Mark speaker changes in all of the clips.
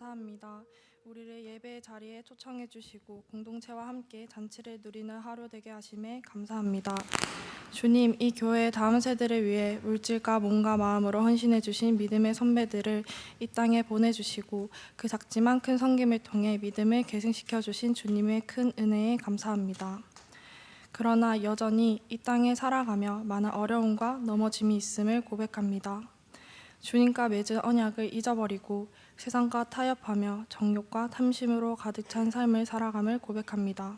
Speaker 1: 감사합니다. 우리를 예배의 자리에 초청해 주시고 공동체와 함께 잔치를 누리는 하루 되게 하심에 감사합니다. 주님, 이 교회의 다음 세대를 위해 물질과 몸과 마음으로 헌신해 주신 믿음의 선배들을 이 땅에 보내주시고 그 작지만 큰 섬김을 통해 믿음을 계승시켜 주신 주님의 큰 은혜에 감사합니다. 그러나 여전히 이 땅에 살아가며 많은 어려움과 넘어짐이 있음을 고백합니다. 주님과 맺은 언약을 잊어버리고 세상과 타협하며 정욕과 탐심으로 가득 찬 삶을 살아감을 고백합니다.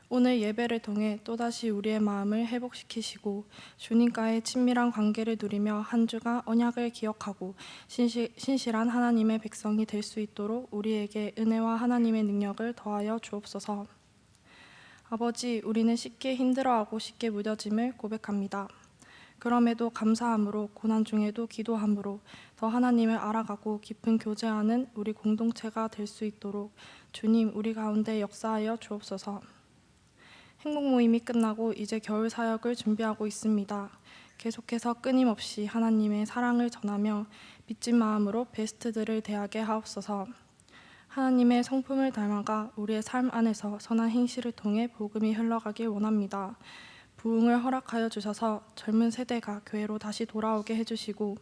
Speaker 1: 오늘 예배를 통해 또다시 우리의 마음을 회복시키시고 주님과의 친밀한 관계를 누리며 한 주간 언약을 기억하고 신실한 하나님의 백성이 될 수 있도록 우리에게 은혜와 하나님의 능력을 더하여 주옵소서. 아버지, 우리는 쉽게 힘들어하고 쉽게 무뎌짐을 고백합니다. 그럼에도 감사함으로 고난 중에도 기도함으로 더 하나님을 알아가고 깊은 교제하는 우리 공동체가 될 수 있도록 주님 우리 가운데 역사하여 주옵소서. 행복 모임이 끝나고 이제 겨울 사역을 준비하고 있습니다. 계속해서 끊임없이 하나님의 사랑을 전하며 믿진 마음으로 베스트들을 대하게 하옵소서. 하나님의 성품을 닮아가 우리의 삶 안에서 선한 행실을 통해 복음이 흘러가길 원합니다. 부흥을 허락하여 주셔서 젊은 세대가 교회로 다시 돌아오게 해주시고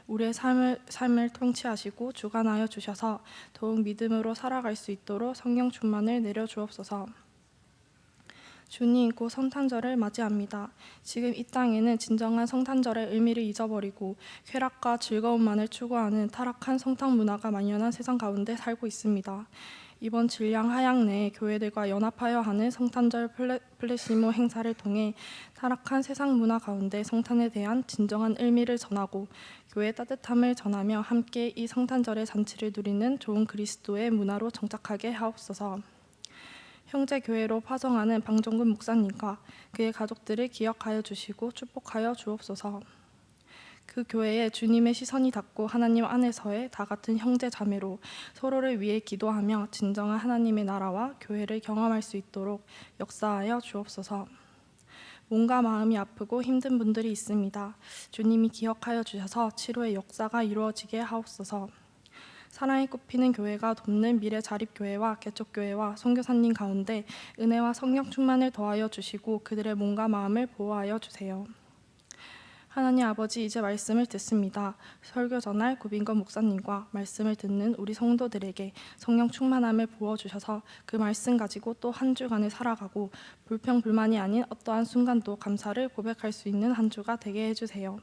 Speaker 1: 우리의 삶을 통치하시고 주관하여 주셔서 더욱 믿음으로 살아갈 수 있도록 성령 충만을 내려주옵소서. 주님, 곧 성탄절을 맞이합니다. 지금 이 땅에는 진정한 성탄절의 의미를 잊어버리고 쾌락과 즐거움만을 추구하는 타락한 성탄 문화가 만연한 세상 가운데 살고 있습니다. 이번 질량 하양 내에 교회들과 연합하여 하는 성탄절 플래시모 행사를 통해 타락한 세상 문화 가운데 성탄에 대한 진정한 의미를 전하고 교회의 따뜻함을 전하며 함께 이 성탄절의 잔치를 누리는 좋은 그리스도의 문화로 정착하게 하옵소서. 형제 교회로 파송하는 방종근 목사님과 그의 가족들을 기억하여 주시고 축복하여 주옵소서. 그 교회에 주님의 시선이 닿고 하나님 안에서의 다 같은 형제 자매로 서로를 위해 기도하며 진정한 하나님의 나라와 교회를 경험할 수 있도록 역사하여 주옵소서. 몸과 마음이 아프고 힘든 분들이 있습니다. 주님이 기억하여 주셔서 치료의 역사가 이루어지게 하옵소서. 사랑이 꽃피는 교회가 돕는 미래 자립교회와 개척교회와 선교사님 가운데 은혜와 성령 충만을 더하여 주시고 그들의 몸과 마음을 보호하여 주세요. 하나님 아버지, 이제 말씀을 듣습니다. 설교 전할 구빈건 목사님과 말씀을 듣는 우리 성도들에게 성령 충만함을 부어주셔서 그 말씀 가지고 또 한 주간을 살아가고 불평불만이 아닌 어떠한 순간도 감사를 고백할 수 있는 한 주가 되게 해주세요.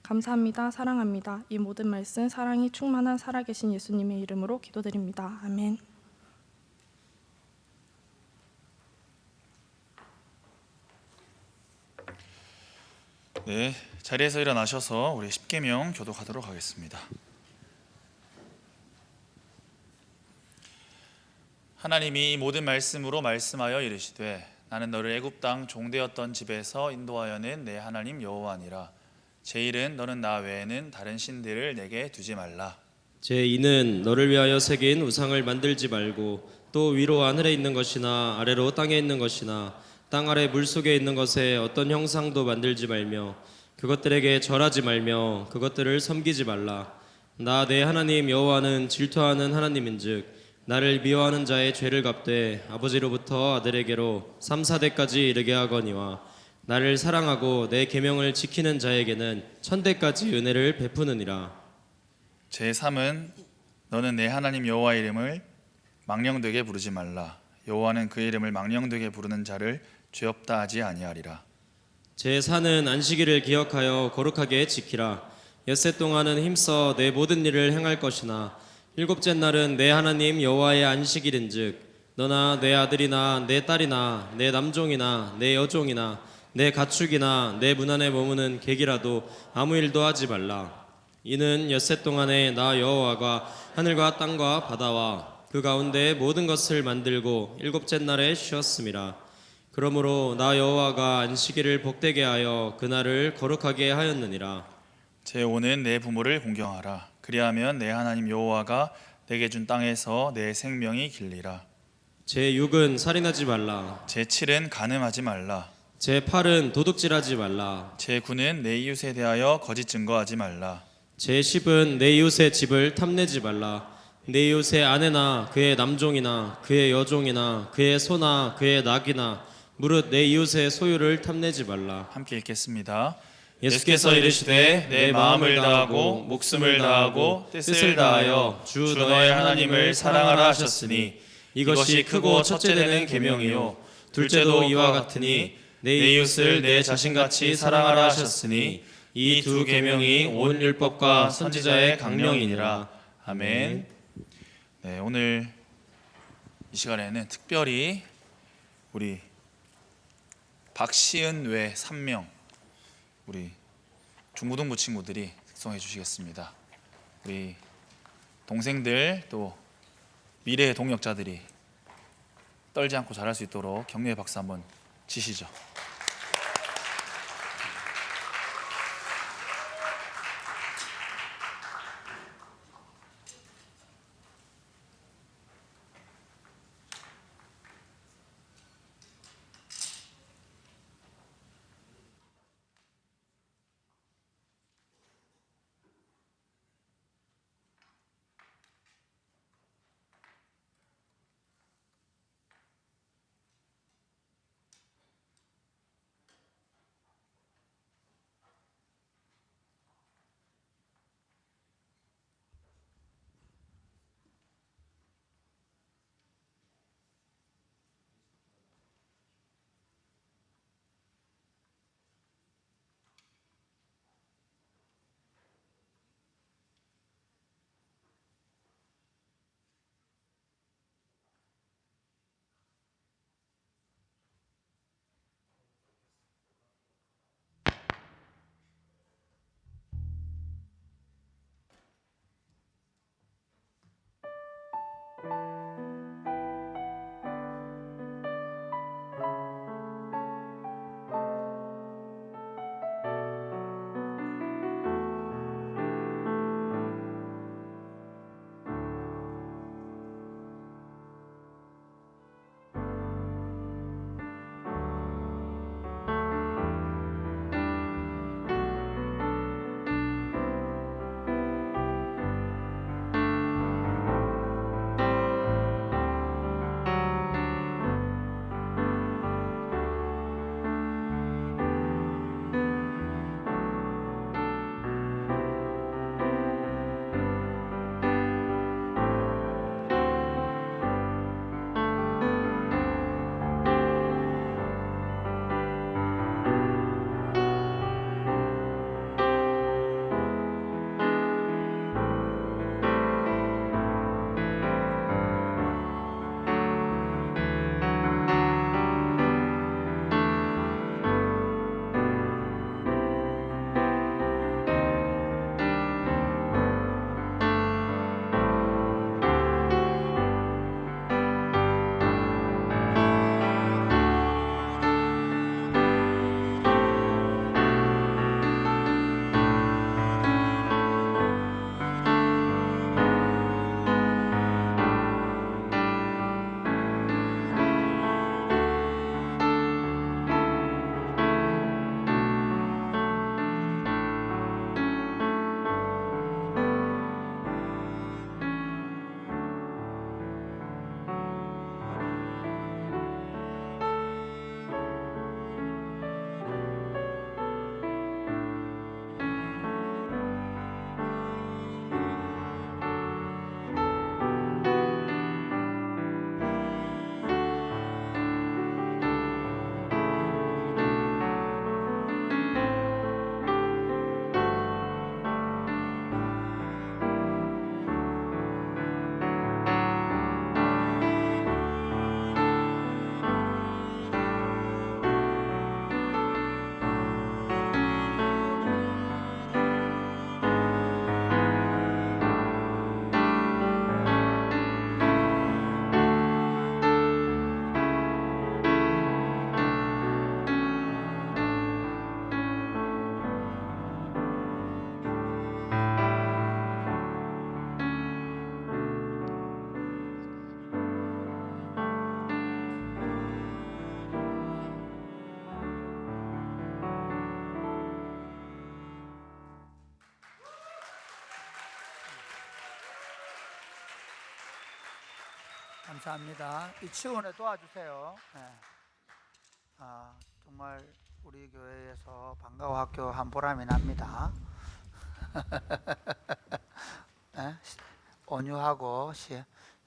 Speaker 1: 감사합니다. 사랑합니다. 이 모든 말씀 사랑이 충만한 살아계신 예수님의 이름으로 기도드립니다. 아멘.
Speaker 2: 네, 자리에서 일어나셔서 우리 십계명 교독하도록 하겠습니다. 하나님이 모든 말씀으로 말씀하여 이르시되 나는 너를 애굽 땅 종되었던 집에서 인도하여낸 내 하나님 여호와니라. 제1은 너는 나 외에는 다른 신들을 내게 두지 말라.
Speaker 3: 제2는 너를 위하여 새긴 우상을 만들지 말고 또 위로 하늘에 있는 것이나 아래로 땅에 있는 것이나 땅 아래 물속에 있는 것에 어떤 형상도 만들지 말며 그것들에게 절하지 말며 그것들을 섬기지 말라. 나 내 하나님 여호와는 질투하는 하나님인즉 나를 미워하는 자의 죄를 갚되 아버지로부터 아들에게로 3, 4대까지 이르게 하거니와 나를 사랑하고 내 계명을 지키는 자에게는 1000대까지 은혜를 베푸느니라.
Speaker 2: 제3은 너는 내 하나님 여호와 이름을 망령되게 부르지 말라. 여호와는 그 이름을 망령되게 부르는 자를 죄없다 하지 아니하리라.
Speaker 3: 제4는 안식일을 기억하여 거룩하게 지키라. 엿새 동안은 힘써 내 모든 일을 행할 것이나 일곱째 날은 내 하나님 여호와의 안식일인즉 너나 내 아들이나 내 딸이나 내 남종이나 내 여종이나 내 가축이나 내 문 안에 머무는 객이라도 아무 일도 하지 말라. 이는 엿새 동안에 나 여호와가 하늘과 땅과 바다와 그 가운데 모든 것을 만들고 일곱째 날에 쉬었음이라. 그러므로 나 여호와가 안식일을 복되게 하여 그날을 거룩하게 하였느니라.
Speaker 2: 제5는 내 부모를 공경하라. 그리하면 내 하나님 여호와가 내게 준 땅에서 내 생명이 길리라.
Speaker 3: 제6은 살인하지 말라.
Speaker 2: 제7은 간음하지 말라.
Speaker 3: 제8은 도둑질하지 말라.
Speaker 2: 제9는 내 이웃에 대하여 거짓 증거하지 말라.
Speaker 3: 제10은 내 이웃의 집을 탐내지 말라. 내 이웃의 아내나 그의 남종이나 그의 여종이나 그의 소나 그의 낙이나 무릇 내 이웃의 소유를 탐내지 말라.
Speaker 2: 함께 읽겠습니다.
Speaker 3: 예수께서 이르시되 내 마음을 다하고 목숨을 다하고 뜻을 다하여 주 너의 하나님을 사랑하라 하셨으니 이것이 크고 첫째 되는 계명이요 둘째도 이와 같으니 내 이웃을 내 자신같이 사랑하라 하셨으니 이 두 계명이 온 율법과 선지자의 강령이니라.
Speaker 2: 아멘. 네, 오늘 이 시간에는 특별히 우리 박시은 외 3명 우리 중고등부 친구들이 특송해 주시겠습니다. 우리 동생들 또 미래의 동역자들이 떨지 않고 잘할 수 있도록 격려의 박수 한번 치시죠.
Speaker 4: 감사합니다. 이 치원에 도와주세요. 네. 정말 우리 교회에서 방과후 학교 한 보람이 납니다. 네? 온유하고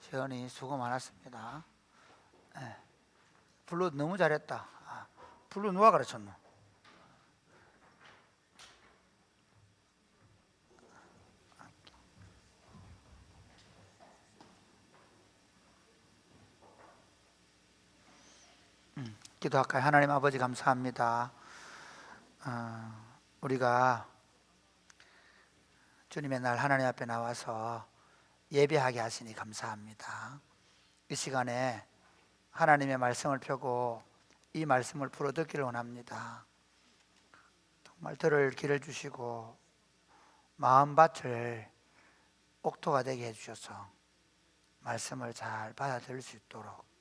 Speaker 4: 시연이 수고 많았습니다. 네. 블루 너무 잘했다. 블루 누가 가르쳤노? 기도할까요? 하나님 아버지 감사합니다. 우리가 주님의 날 하나님 앞에 나와서 예배하게 하시니 감사합니다. 이 시간에 하나님의 말씀을 펴고 이 말씀을 풀어 듣기를 원합니다. 정말 들을 길을 주시고 마음밭을 옥토가 되게 해주셔서 말씀을 잘 받아들일 수 있도록,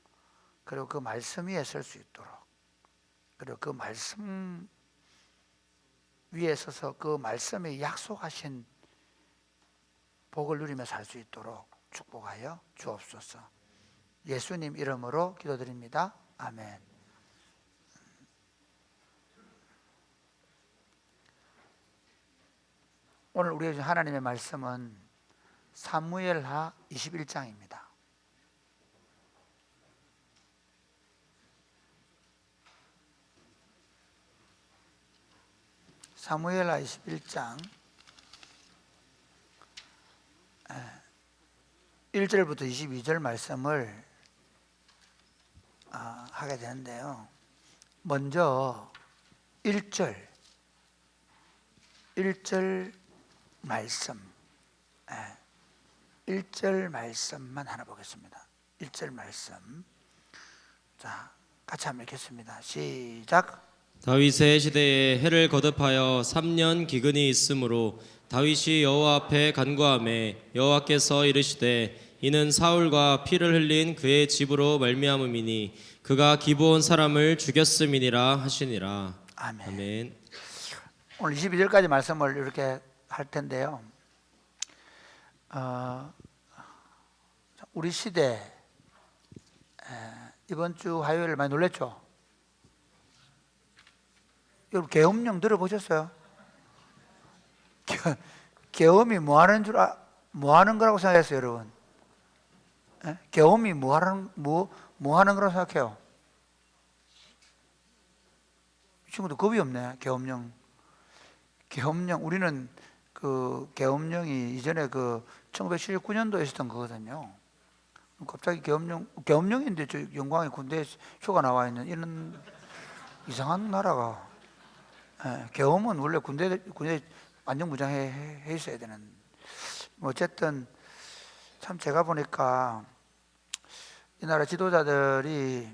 Speaker 4: 그리고 그 말씀 위에 설 수 있도록, 그리고 그 말씀 위에 서서 그 말씀이 약속하신 복을 누리며 살 수 있도록 축복하여 주옵소서. 예수님 이름으로 기도드립니다. 아멘. 오늘 우리가 준 하나님의 말씀은 사무엘하 21장입니다. 사무엘하 21장 1절부터 22절 말씀을 하게 되는데요. 먼저 1절 말씀, 1절 말씀만 하나 보겠습니다. 1절 말씀. 자, 같이 한번 읽겠습니다. 시작.
Speaker 3: 다윗의 시대에 해를 거듭하여 3년 기근이 있으므로 다윗이 여호와 앞에 간구하매 여호와께서 이르시되 이는 사울과 피를 흘린 그의 집으로 말미암음이니 그가 기브온 사람을 죽였음이니라 하시니라.
Speaker 4: 아멘.
Speaker 3: 아멘.
Speaker 4: 오늘 22절까지 말씀을 이렇게 할 텐데요. 우리 시대 이번 주 화요일 많이 놀랬죠? 여러분 계엄령 들어보셨어요? 계엄이 뭐 하는 거라고 생각했어요, 여러분? 계엄이 뭐 하는 거라고 생각해요? 이 친구도 겁이 없네. 계엄령 우리는 그 계엄령이 이전에 그 1979년도에 있었던 거거든요. 갑자기 계엄령인데 저 영광의 군대에 휴가 나와 있는 이런 이상한 나라가. 계엄은 원래 군대 안정무장해 있어야 되는. 어쨌든 참 제가 보니까 이 나라 지도자들이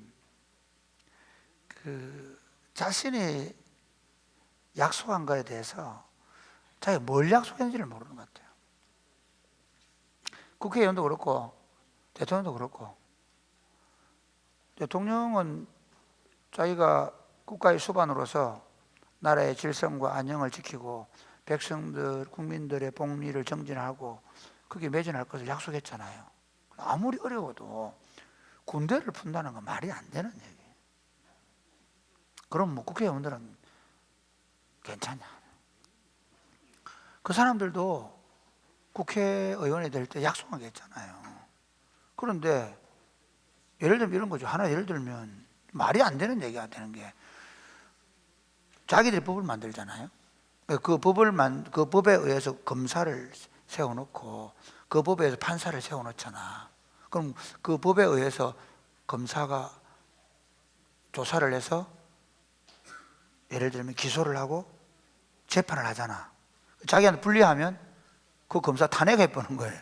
Speaker 4: 그 자신이 약속한 거에 대해서 자기가 뭘 약속했는지를 모르는 것 같아요. 국회의원도 그렇고 대통령도 그렇고. 대통령은 자기가 국가의 수반으로서 나라의 질서과 안녕을 지키고 백성들, 국민들의 복리를 정진하고 그게 매진할 것을 약속했잖아요. 아무리 어려워도 군대를 푼다는 건 말이 안 되는 얘기. 그럼 뭐 국회의원들은 괜찮냐? 그 사람들도 국회의원이 될 때 약속한 게 있잖아요. 그런데 예를 들면 이런 거죠. 하나 예를 들면 말이 안 되는 얘기가 되는 게, 자기들이 법을 만들잖아요. 그 법에 의해서 검사를 세워놓고 그 법에 의해서 판사를 세워놓잖아. 그럼 그 법에 의해서 검사가 조사를 해서 예를 들면 기소를 하고 재판을 하잖아. 자기한테 불리하면 그 검사 탄핵해버리는 거예요.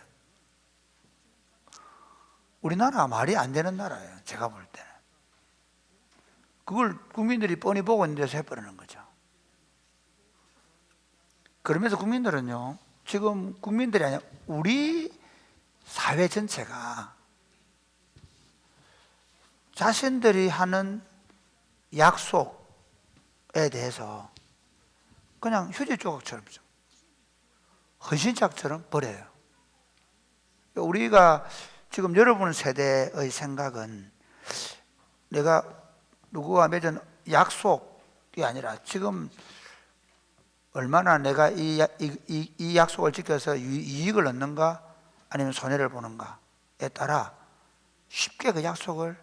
Speaker 4: 우리나라가 말이 안 되는 나라예요, 제가 볼 때는. 그걸 국민들이 뻔히 보고 있는 데서 해버리는 거죠. 그러면서 국민들은요, 지금 국민들이 아니라 우리 사회 전체가 자신들이 하는 약속에 대해서 그냥 휴지 조각처럼, 헌신짝처럼 버려요. 우리가 지금 여러분 세대의 생각은 내가 누구와 맺은 약속이 아니라 지금 얼마나 내가 이 약속을 지켜서 이익을 얻는가 아니면 손해를 보는가에 따라 쉽게 그 약속을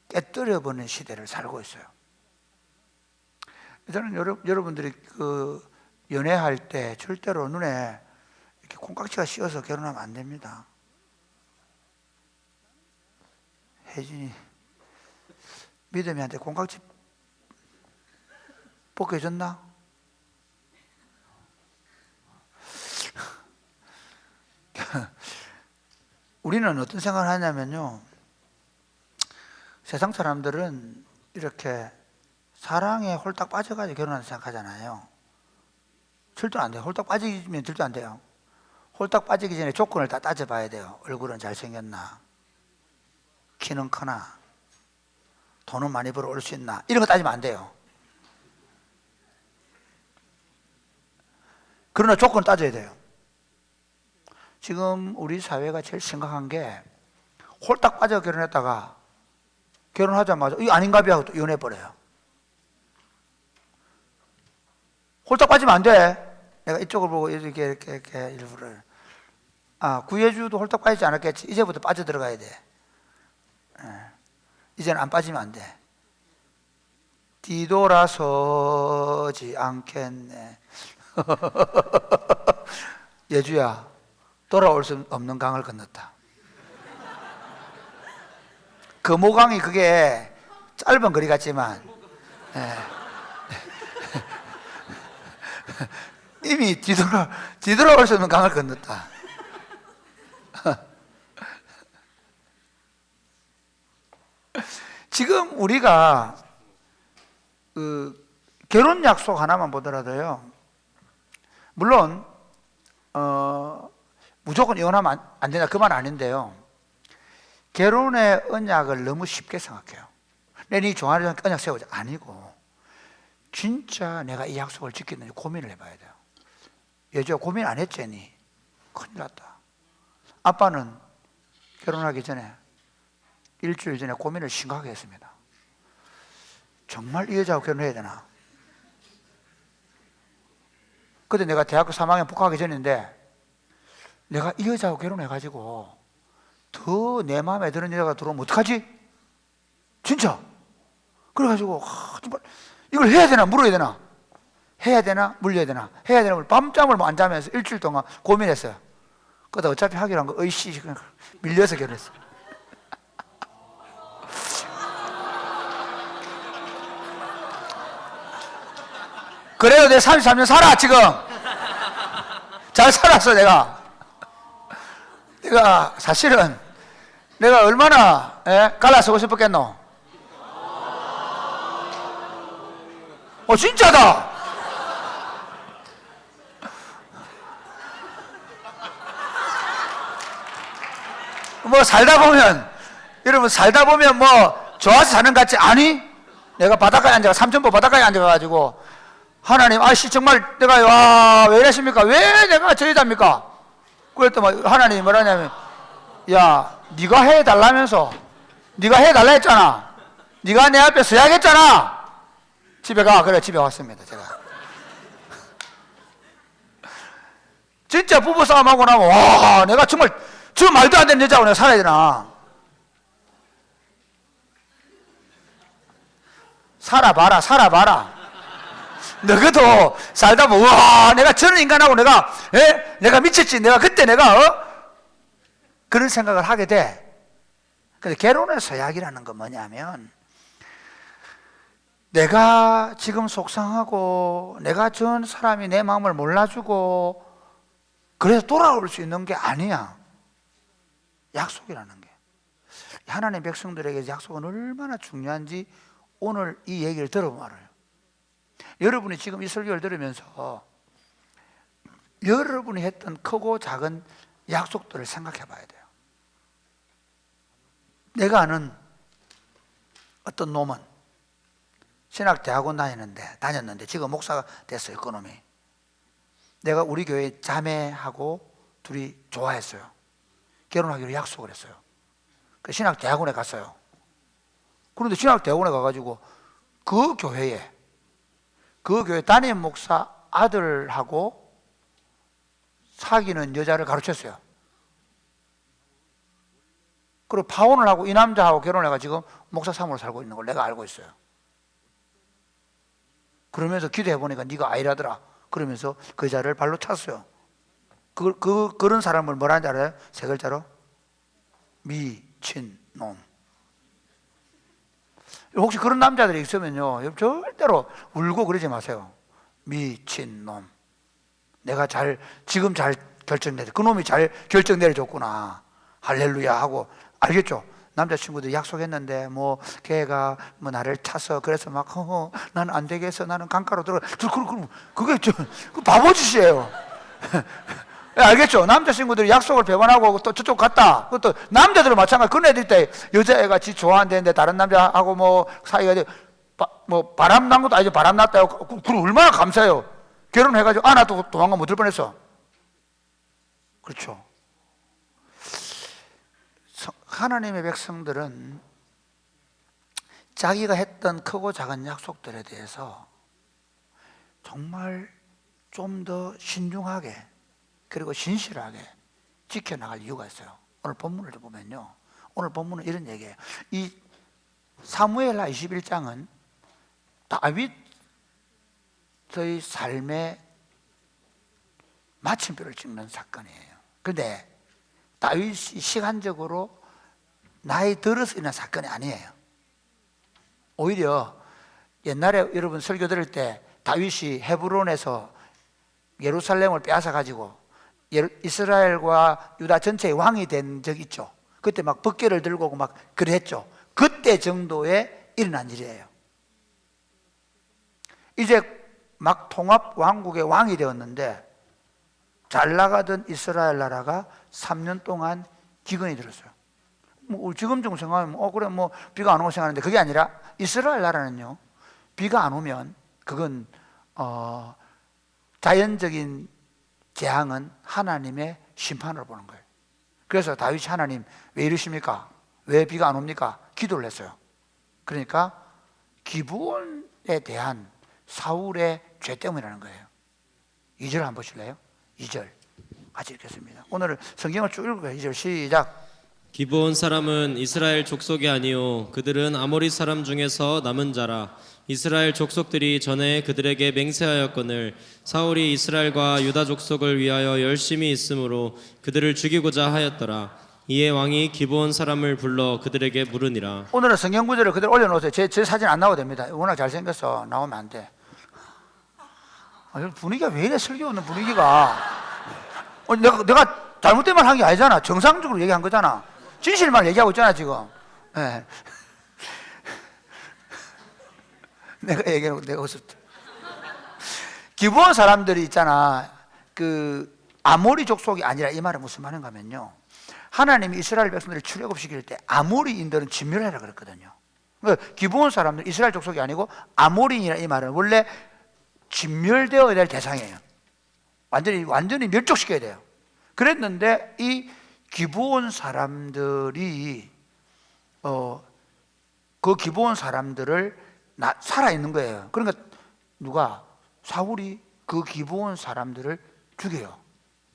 Speaker 4: 깨뜨려버리는 시대를 살고 있어요. 저는 여러분들이 그 연애할 때 절대로 눈에 이렇게 콩깍지가 씌어서 결혼하면 안 됩니다. 혜진이 믿음이한테 콩깍지 벗겨졌나? 우리는 어떤 생각을 하냐면요, 세상 사람들은 이렇게 사랑에 홀딱 빠져가지고 결혼한다고 생각하잖아요. 절대 안 돼요. 홀딱 빠지면 절대 안 돼요. 홀딱 빠지기 전에 조건을 다 따져봐야 돼요. 얼굴은 잘생겼나, 키는 크나, 돈은 많이 벌어올 수 있나, 이런 거 따지면 안 돼요. 그러나 조건을 따져야 돼요. 지금 우리 사회가 제일 심각한 게 홀딱 빠져 결혼했다가 결혼하자마자 이거 아닌가 봐 하고 또 이혼해버려요. 홀딱 빠지면 안 돼. 내가 이쪽을 보고 이렇게 일부러 구해주도 홀딱 빠지지 않았겠지. 이제부터 빠져들어가야 돼. 이제는 안 빠지면 안 돼. 뒤돌아서지 않겠네. 예주야, 돌아올 수 없는 강을 건넜다. 금호강이 그게 짧은 거리 같지만 이미 뒤돌아올 수 없는 강을 건넜다. 지금 우리가 그 결혼 약속 하나만 보더라도요, 물론 무조건 이혼하면 안 된다 그 말 아닌데요, 결혼의 언약을 너무 쉽게 생각해요. 내가 네 좋아하는 언약 세우자. 아니고 진짜 내가 이 약속을 지켰는지 고민을 해봐야 돼요. 여자 고민 안 했잖니? 큰일 났다. 아빠는 결혼하기 전에 일주일 전에 고민을 심각하게 했습니다. 정말 이 여자하고 결혼해야 되나? 그때 내가 대학교 3학년 복학하기 전인데 내가 이 여자하고 결혼해가지고 더 내 마음에 드는 여자가 들어오면 어떡하지? 진짜. 그래가지고 정말 이걸 해야 되나 물어야 되나, 해야 되나 물려야 되나, 해야 되나 밤잠을 안 자면서 일주일 동안 고민했어요. 그러다 어차피 하기로 한 거 의씨 밀려서 결혼했어. 그래도 내 33년 살아. 지금 잘 살았어. 내가 사실은 내가 얼마나 갈라서고 싶었겠노. 진짜다. 뭐 살다 보면, 여러분 살다 보면 뭐 좋아서 사는 것 같지? 아니, 내가 바닷가에 앉아가 삼천포 바닷가에 앉아가지고 하나님, 아씨 정말 내가 와 왜 이러십니까? 왜 내가 저 여자입니까? 그랬더니 하나님이 뭐라냐면, 야 네가 해달라면서, 네가 해달라 했잖아. 네가 내 앞에 서야겠잖아. 집에 가. 그래 집에 왔습니다. 제가 진짜 부부싸움하고 나면 와 내가 정말 저 말도 안 되는 여자하고 내가 살아야 되나. 살아봐라. 너희도 살다 보면 와 내가 저런 인간하고 내가 미쳤지. 그때 그런 생각을 하게 돼. 근데 결혼의 서약이라는 건 뭐냐면, 내가 지금 속상하고 내가 전 사람이 내 마음을 몰라주고 그래서 돌아올 수 있는 게 아니야. 약속이라는 게. 하나님의 백성들에게 약속은 얼마나 중요한지 오늘 이 얘기를 들어보면 알아요. 여러분이 지금 이 설교를 들으면서 여러분이 했던 크고 작은 약속들을 생각해 봐야 돼요. 내가 아는 어떤 놈은 신학대학원 다녔는데 지금 목사가 됐어요. 그놈이. 내가 우리 교회 자매하고 둘이 좋아했어요. 결혼하기로 약속을 했어요. 그 신학대학원에 갔어요. 그런데 신학대학원에 가가지고 그 교회 담임 목사 아들하고 사귀는 여자를 가르쳤어요. 그리고 파혼을 하고 이 남자하고 결혼해가 지금 목사 사무로 살고 있는 걸 내가 알고 있어요. 그러면서 기도해 보니까 네가 아이라더라. 그러면서 그 여자를 발로 찼어요. 그런 사람을 뭐라 하는지 알아요? 세 글자로 미친놈. 혹시 그런 남자들이 있으면요, 절대로 울고 그러지 마세요. 미친놈. 내가 지금 잘 결정내려. 그놈이 잘 결정 내려줬구나. 할렐루야 하고, 알겠죠? 남자친구들이 약속했는데, 걔가 나를 차서, 그래서 막, 나는 안 되겠어. 나는 강가로 들어가. 그게 그 바보짓이에요. 알겠죠? 남자친구들이 약속을 배반하고 또 저쪽 갔다. 그것도 남자들은 마찬가지. 그런 애들 때 여자애가 지 좋아한다는데 다른 남자하고 사이가 바람 난 것도 아니죠. 바람 났다요. 그럼 얼마나 감사해요. 결혼해가지고 나도 도망가 못 들 뻔했어. 그렇죠. 하나님의 백성들은 자기가 했던 크고 작은 약속들에 대해서 정말 좀 더 신중하게 그리고 신실하게 지켜나갈 이유가 있어요. 오늘 본문을 보면요, 오늘 본문은 이런 얘기예요. 이 사무엘하 21장은 다윗의 삶의 마침표를 찍는 사건이에요. 그런데 다윗이 시간적으로 나이 들어서 일어난 사건이 아니에요. 오히려 옛날에 여러분 설교 들을 때 다윗이 헤브론에서 예루살렘을 빼앗아 가지고 이스라엘과 유다 전체의 왕이 된 적 있죠. 그때 막 법궤를 들고 오고 막 그랬죠. 그때 정도에 일어난 일이에요. 이제 막 통합 왕국의 왕이 되었는데 잘 나가던 이스라엘 나라가 3년 동안 기근이 들었어요. 지금 좀 생각하면 그래 비가 안 오고 생각하는데 그게 아니라 이스라엘 나라는요, 비가 안 오면 그건 자연적인 재앙은 하나님의 심판으로 보는 거예요. 그래서 다윗이 하나님 왜 이러십니까? 왜 비가 안 옵니까? 기도를 했어요. 그러니까 기브온에 대한 사울의 죄 때문이라는 거예요. 2절 한번 보실래요? 2절 같이 읽겠습니다. 오늘 성경을 쭉 읽어요. 2절 시작.
Speaker 3: 기브온 사람은 이스라엘 족속이 아니요 그들은 아모리 사람 중에서 남은 자라. 이스라엘 족속들이 전에 그들에게 맹세하였거늘 사울이 이스라엘과 유다 족속을 위하여 열심히 있으므로 그들을 죽이고자 하였더라. 이에 왕이 기브온 사람을 불러 그들에게 물으니라.
Speaker 4: 오늘은 성경 구절을 그대로 올려놓으세요. 제 사진 안 나와도 됩니다. 워낙 잘생겨서 나오면 안 돼. 분위기가 왜 이래? 설교 없는 분위기가. 내가 잘못된 말 한 게 아니잖아. 정상적으로 얘기한 거잖아. 진실만 얘기하고 있잖아 지금. 네. 내가 얘기하고 내가 웃었다. 기브온 사람들이 있잖아. 그 아모리 족속이 아니라 이 말은 무슨 말인가 하면요, 하나님이 이스라엘 백성들을 출애굽시킬 때 아모리인들은 진멸하라 그랬거든요. 그러니까 기브온 사람들 이스라엘 족속이 아니고 아모리인이라 이 말은 원래 진멸되어야 될 대상이에요. 완전히 멸족시켜야 돼요. 그랬는데 이 기브온 사람들이 그 기브온 사람들을 살아있는 거예요. 그러니까 누가? 사울이 그 기브온 사람들을 죽여요.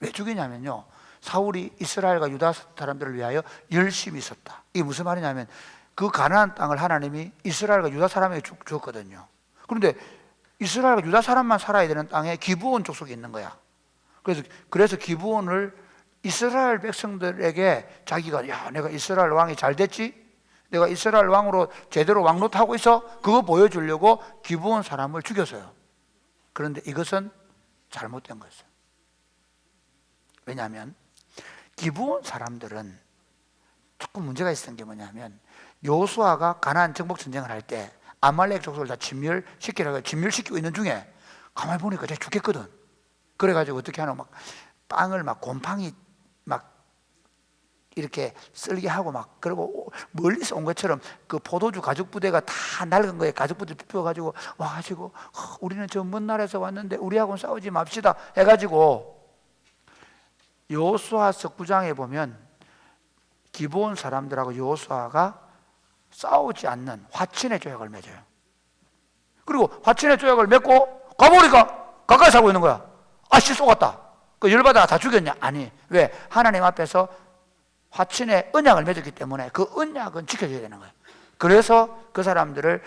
Speaker 4: 왜 죽이냐면요, 사울이 이스라엘과 유다 사람들을 위하여 열심히 있었다. 이게 무슨 말이냐면 그 가나안 땅을 하나님이 이스라엘과 유다 사람에게 줬거든요. 그런데 이스라엘과 유다 사람만 살아야 되는 땅에 기브온 족속이 있는 거야. 그래서 기브온을 이스라엘 백성들에게 자기가 내가 이스라엘 왕이 잘 됐지? 내가 이스라엘 왕으로 제대로 왕노릇하고 있어? 그거 보여주려고 기브온 사람을 죽였어요. 그런데 이것은 잘못된 거였어요. 왜냐하면 기브온 사람들은 조금 문제가 있었던 게 뭐냐면 여호수아가 가나안 정복 전쟁을 할 때 아말렉 족속을 다 진멸시키고 있는 중에 가만히 보니까 제가 죽겠거든. 그래가지고 어떻게 하나 빵을 곰팡이 이렇게 쓸게 하고 그리고 멀리서 온 것처럼 그 포도주 가죽 부대가 다 낡은 거에 가죽 부대 펴가지고 와가지고 우리는 저 먼 나라에서 왔는데 우리하고는 싸우지 맙시다 해가지고 여호수아서 9장에 보면 기브온 사람들하고 여호수아가 싸우지 않는 화친의 조약을 맺어요. 그리고 화친의 조약을 맺고 가보니까 가까이 살고 있는 거야. 아씨 쏘갔다. 그 열받아 다 죽였냐? 아니. 왜? 하나님 앞에서 화친의 언약을 맺었기 때문에 그 언약은 지켜줘야 되는 거예요. 그래서 그 사람들을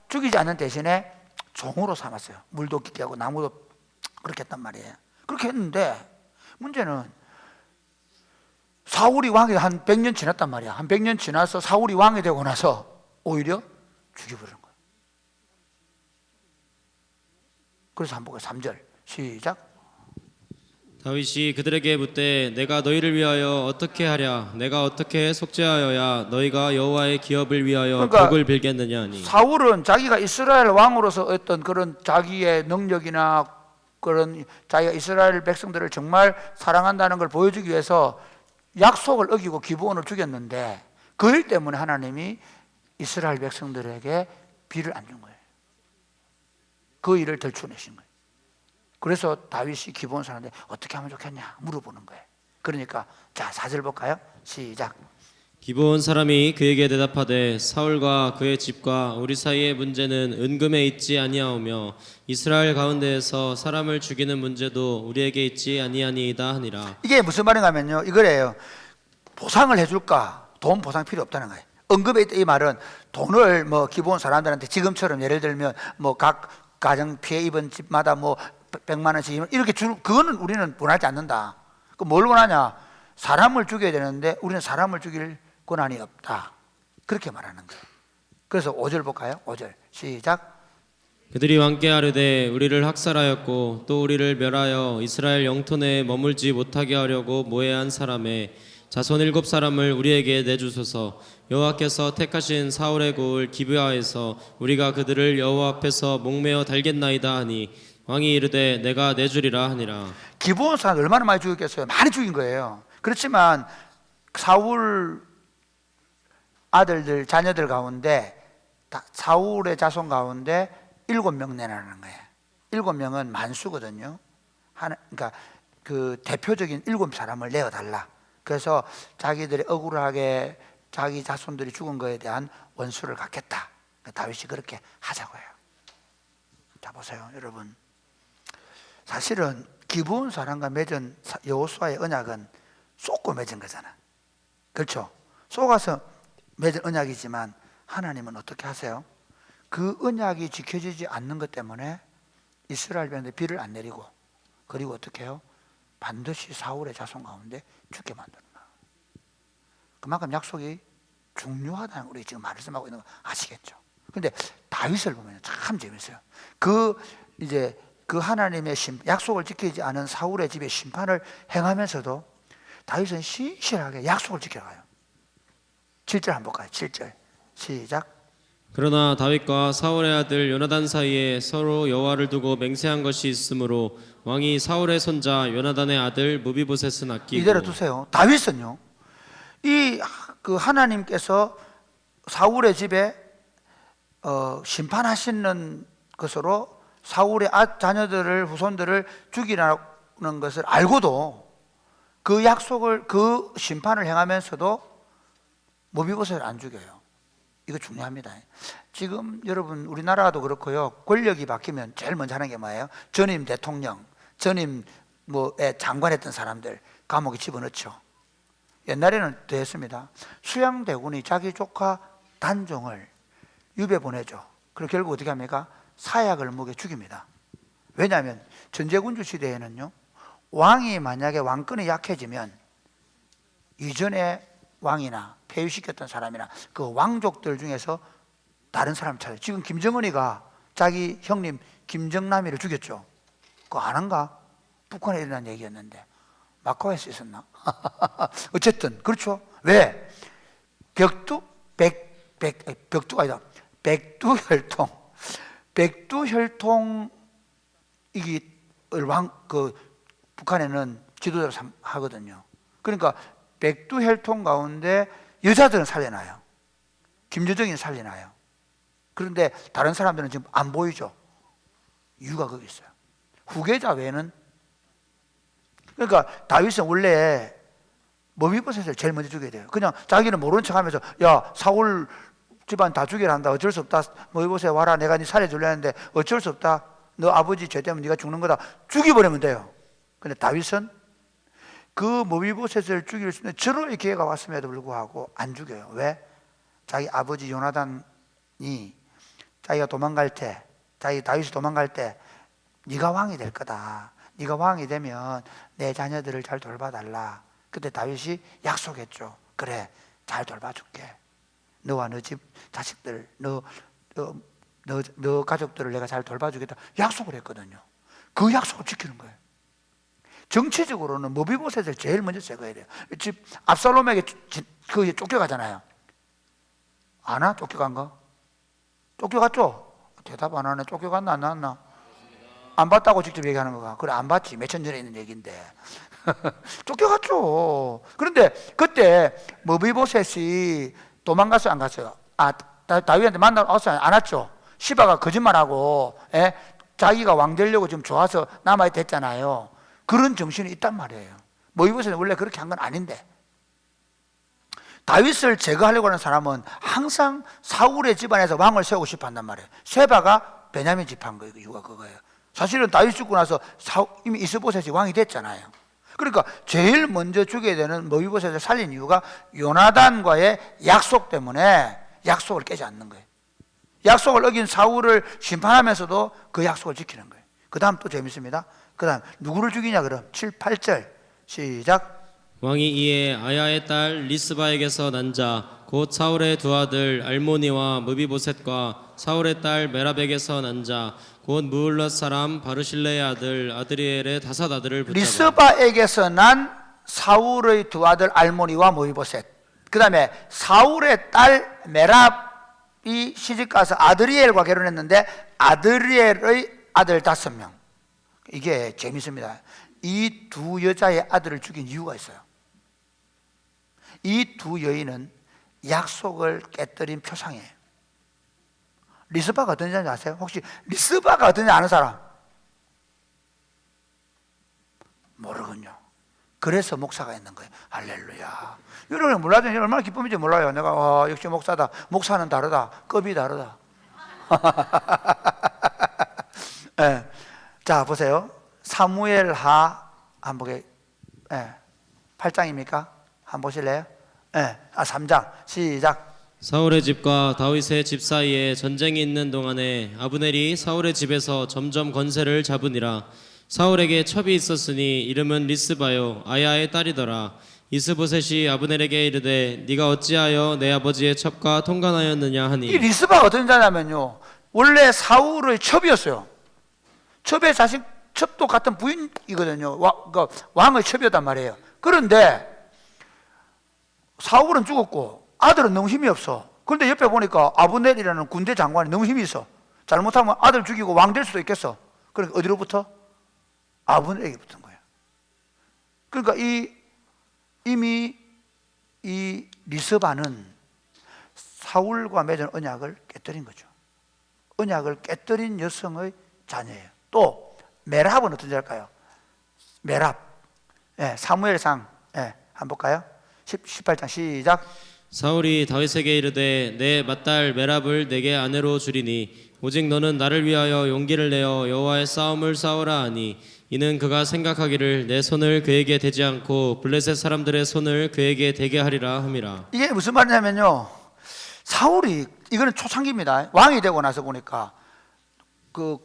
Speaker 4: 죽이지 않는 대신에 종으로 삼았어요. 물도 깊게 하고 나무도 그렇게 했단 말이에요. 그렇게 했는데 문제는 사울이 왕이 한 100년 지났단 말이야. 한 100년 지나서 사울이 왕이 되고 나서 오히려 죽여버리는 거예요. 그래서 한번 보고 3절 시작.
Speaker 3: 다윗이 그들에게 묻되 내가 너희를 위하여 어떻게 하랴 내가 어떻게 속죄하여야 너희가 여호와의 기업을 위하여
Speaker 4: 그러니까
Speaker 3: 덕을 빌겠느냐 하니
Speaker 4: 사울은 자기가 이스라엘 왕으로서 어떤 그런 자기의 능력이나 그런 자기가 이스라엘 백성들을 정말 사랑한다는 걸 보여주기 위해서 약속을 어기고 기브온을 죽였는데 그 일 때문에 하나님이 이스라엘 백성들에게 비를 안 준 거예요. 그 일을 덜쳐내신 거예요. 그래서 다윗이 기브온 사람한테 어떻게 하면 좋겠냐 물어보는 거예요. 그러니까 자 4절 볼까요? 시작.
Speaker 3: 기브온 사람이 그에게 대답하되 사울과 그의 집과 우리 사이의 문제는 은금에 있지 아니하오며 이스라엘 가운데에서 사람을 죽이는 문제도 우리에게 있지 아니하니이다 하니라.
Speaker 4: 이게 무슨 말인가 하면요 이거래요. 보상을 해줄까? 돈 보상 필요 없다는 거예요. 언급에 있다 이 말은 돈을 뭐 기브온 사람들한테 지금처럼 예를 들면 뭐 각 가정 피해 입은 집마다 뭐 100만 원씩 이렇게 주는 그거는 우리는 원하지 않는다. 그 뭘 원하냐? 사람을 죽여야 되는데 우리는 사람을 죽일 권한이 없다. 그렇게 말하는 거예요. 그래서 5절 볼까요? 5절 시작.
Speaker 3: 그들이 왕께 아뢰되 우리를 학살하였고 또 우리를 멸하여 이스라엘 영토 내에 머물지 못하게 하려고 모해한 사람의 자손 7사람을 우리에게 내주소서. 여호와께서 택하신 사울의 고을 기브야에서 우리가 그들을 여호와 앞에서 목매어 달겠나이다 하니 왕이 이르되 내가 내주리라 하니라.
Speaker 4: 기브온 사람 얼마나 많이 죽였겠어요? 많이 죽인 거예요. 그렇지만 사울 아들들 자녀들 가운데 사울의 자손 가운데 7명 내라는 거예요. 7명은 만수거든요. 그러니까 그 대표적인 7사람을 내어달라. 그래서 자기들이 억울하게 자기 자손들이 죽은 거에 대한 원수를 갚겠다. 다윗이 그렇게 하자고 해요. 자 보세요 여러분. 사실은 기브온 사람과 맺은 여호수아의 언약은 쏟고 맺은 거잖아. 그렇죠? 쏟아서 맺은 언약이지만 하나님은 어떻게 하세요? 그 언약이 지켜지지 않는 것 때문에 이스라엘 백성들이 비를 안 내리고 그리고 어떻게 해요? 반드시 사울의 자손 가운데 죽게 만드는 거야. 그만큼 약속이 중요하다는 우리 지금 말씀하고 있는 거 아시겠죠? 근데 다윗을 보면 참 재밌어요. 그 하나님의 약속을 지키지 않은 사울의 집에 심판을 행하면서도 다윗은 신실하게 약속을 지켜가요. 7절 한번 볼까요? 7절 시작.
Speaker 3: 그러나 다윗과 사울의 아들 요나단 사이에 서로 여호와를 두고 맹세한 것이 있으므로 왕이 사울의 손자 요나단의 아들 무비보셋은 아끼고.
Speaker 4: 이대로 두세요. 다윗은요 그 하나님께서 사울의 집에 심판하시는 것으로 사울의 자녀들을 후손들을 죽이라는 것을 알고도 그 약속을 그 심판을 행하면서도 무비보셋을 안 죽여요. 이거 중요합니다. 지금 여러분 우리나라도 그렇고요. 권력이 바뀌면 제일 먼저 하는 게 뭐예요? 전임 대통령, 전임 장관했던 사람들 감옥에 집어넣죠. 옛날에는 더 했습니다. 수양대군이 자기 조카 단종을 유배 보내죠. 그리고 결국 어떻게 합니까? 사약을 먹여 죽입니다. 왜냐하면 전제군주 시대에는요 왕이 만약에 왕권이 약해지면 이전에 왕이나 폐위시켰던 사람이나 그 왕족들 중에서 다른 사람 찾아요. 지금 김정은이가 자기 형님 김정남이를 죽였죠. 그거 아는가? 북한에 일어난 얘기였는데 마카오에서 있었나? 어쨌든 그렇죠. 왜? 벽두가 아니라 백두혈통 이게 북한에는 지도자로 하거든요. 그러니까 백두혈통 가운데 여자들은 살려놔요. 김여정이는 살려놔요. 그런데 다른 사람들은 지금 안 보이죠. 이유가 거기 있어요. 후계자 외에는. 그러니까 다윗은 원래 머비보셋을 제일 먼저 죽여야 돼요. 그냥 자기는 모르는 척하면서 야 사울 집안 다 죽여야 한다. 어쩔 수 없다. 머비보셋 와라. 내가 네 살해주려 했는데 어쩔 수 없다. 너 아버지 죄 때문에 네가 죽는 거다. 죽여버리면 돼요. 근데 다윗은 그 머비보셋을 죽일 수 있는 절호의 기회가 왔음에도 불구하고 안 죽여요. 왜? 자기 아버지 요나단이 자기가 도망갈 때, 자기 다윗이 도망갈 때 네가 왕이 될 거다. 네가 왕이 되면 내 자녀들을 잘 돌봐달라. 그때 다윗이 약속했죠. 그래, 잘 돌봐줄게. 너와 너 집 자식들, 너 가족들을 내가 잘 돌봐주겠다. 약속을 했거든요. 그 약속을 지키는 거예요. 정치적으로는 머비보셋을 제일 먼저 제거해야 돼요. 집 압살롬에게 그 쫓겨가잖아요. 아나? 쫓겨간 거? 쫓겨갔죠? 대답 안 하네. 쫓겨갔나 안 나왔나? 안 봤다고 직접 얘기하는 거가. 그래, 안 봤지. 몇천 전에 있는 얘기인데. 쫓겨갔죠. 그런데 그때 머비보셋이 도망갔어요, 안 갔어요? 다윗한테 만나러 왔어요, 안 왔죠? 시바가 거짓말하고 자기가 왕 되려고 지금 좋아서 남아야 됐잖아요. 그런 정신이 있단 말이에요. 머비보셋은 원래 그렇게 한 건 아닌데, 다윗을 제거하려고 하는 사람은 항상 사울의 집안에서 왕을 세우고 싶어 한단 말이에요. 세바가 베냐민 집한 거예요. 그 이유가 그거예요. 사실은 다윗 죽고 나서 이미 이스보셋이 왕이 됐잖아요. 그러니까 제일 먼저 죽여야 되는 머비보셋을 살린 이유가 요나단과의 약속 때문에 약속을 깨지 않는 거예요. 약속을 어긴 사울을 심판하면서도 그 약속을 지키는 거예요. 그 다음 또 재밌습니다. 그 다음 누구를 죽이냐 그럼 7, 8절 시작.
Speaker 3: 왕이 이에 아야의 딸 리스바에게서 난 자 곧 사울의 두 아들 알모니와 무비보셋과 사울의 딸 메랍에게서 난 자 곧 무울럿 사람 바르실레의 아들 아드리엘의 다섯 아들을 붙잡아
Speaker 4: 리스바에게서 난 사울의 두 아들 알모니와 무비보셋, 그 다음에 사울의 딸 메랍이 시집가서 아드리엘과 결혼했는데 아드리엘의 아들 5명. 이게 재밌습니다. 이 두 여자의 아들을 죽인 이유가 있어요. 이 두 여인은 약속을 깨뜨린 표상이에요. 리스바가 어떤 여자인지 아세요? 혹시 리스바가 어떤 여자 아는 사람? 모르군요. 그래서 목사가 있는 거예요. 할렐루야. 여러분 몰라도 얼마나 기쁨인지 몰라요. 내가 역시 목사다. 목사는 다르다. 급이 다르다. 네. 자 보세요. 사무엘하 한번 보게. 8장입니까? 한번 보실래요? 3장 시작.
Speaker 3: 사울의 집과 다윗의 집 사이에 전쟁이 있는 동안에 아브넬이 사울의 집에서 점점 권세를 잡으니라. 사울에게 첩이 있었으니 이름은 리스바요 아야의 딸이더라. 이스보셋이 아브넬에게 이르되 네가 어찌하여 내 아버지의 첩과 통관하였느냐 하니.
Speaker 4: 이 리스바가 어떤 자냐면요, 원래 사울의 첩이었어요. 첩의 자식, 첩도 같은 부인이거든요. 왕의 첩이었단 말이에요. 그런데 사울은 죽었고 아들은 너무 힘이 없어. 그런데 옆에 보니까 아브넬이라는 군대 장관이 너무 힘이 있어. 잘못하면 아들 죽이고 왕 될 수도 있겠어. 그러니까 어디로부터? 아브넬에게 붙은 거예요. 그러니까 이미 이 리스바는 사울과 맺은 언약을 깨뜨린 거죠. 언약을 깨뜨린 여성의 자녀예요. 또 메랍은 어떤 자일까요? 메랍. 사무엘상 한번 볼까요? 18장 시작.
Speaker 3: 사울이 다윗에게 이르되 내 맏딸 메랍을 내게 아내로 주리니 오직 너는 나를 위하여 용기를 내어 여호와의 싸움을 싸우라 하니 이는 그가 생각하기를 내 손을 그에게 대지 않고 블레셋 사람들의 손을 그에게 대게 하리라 함이라.
Speaker 4: 이게 무슨 말이냐면요, 사울이, 이거는 초창기입니다. 왕이 되고 나서 보니까 그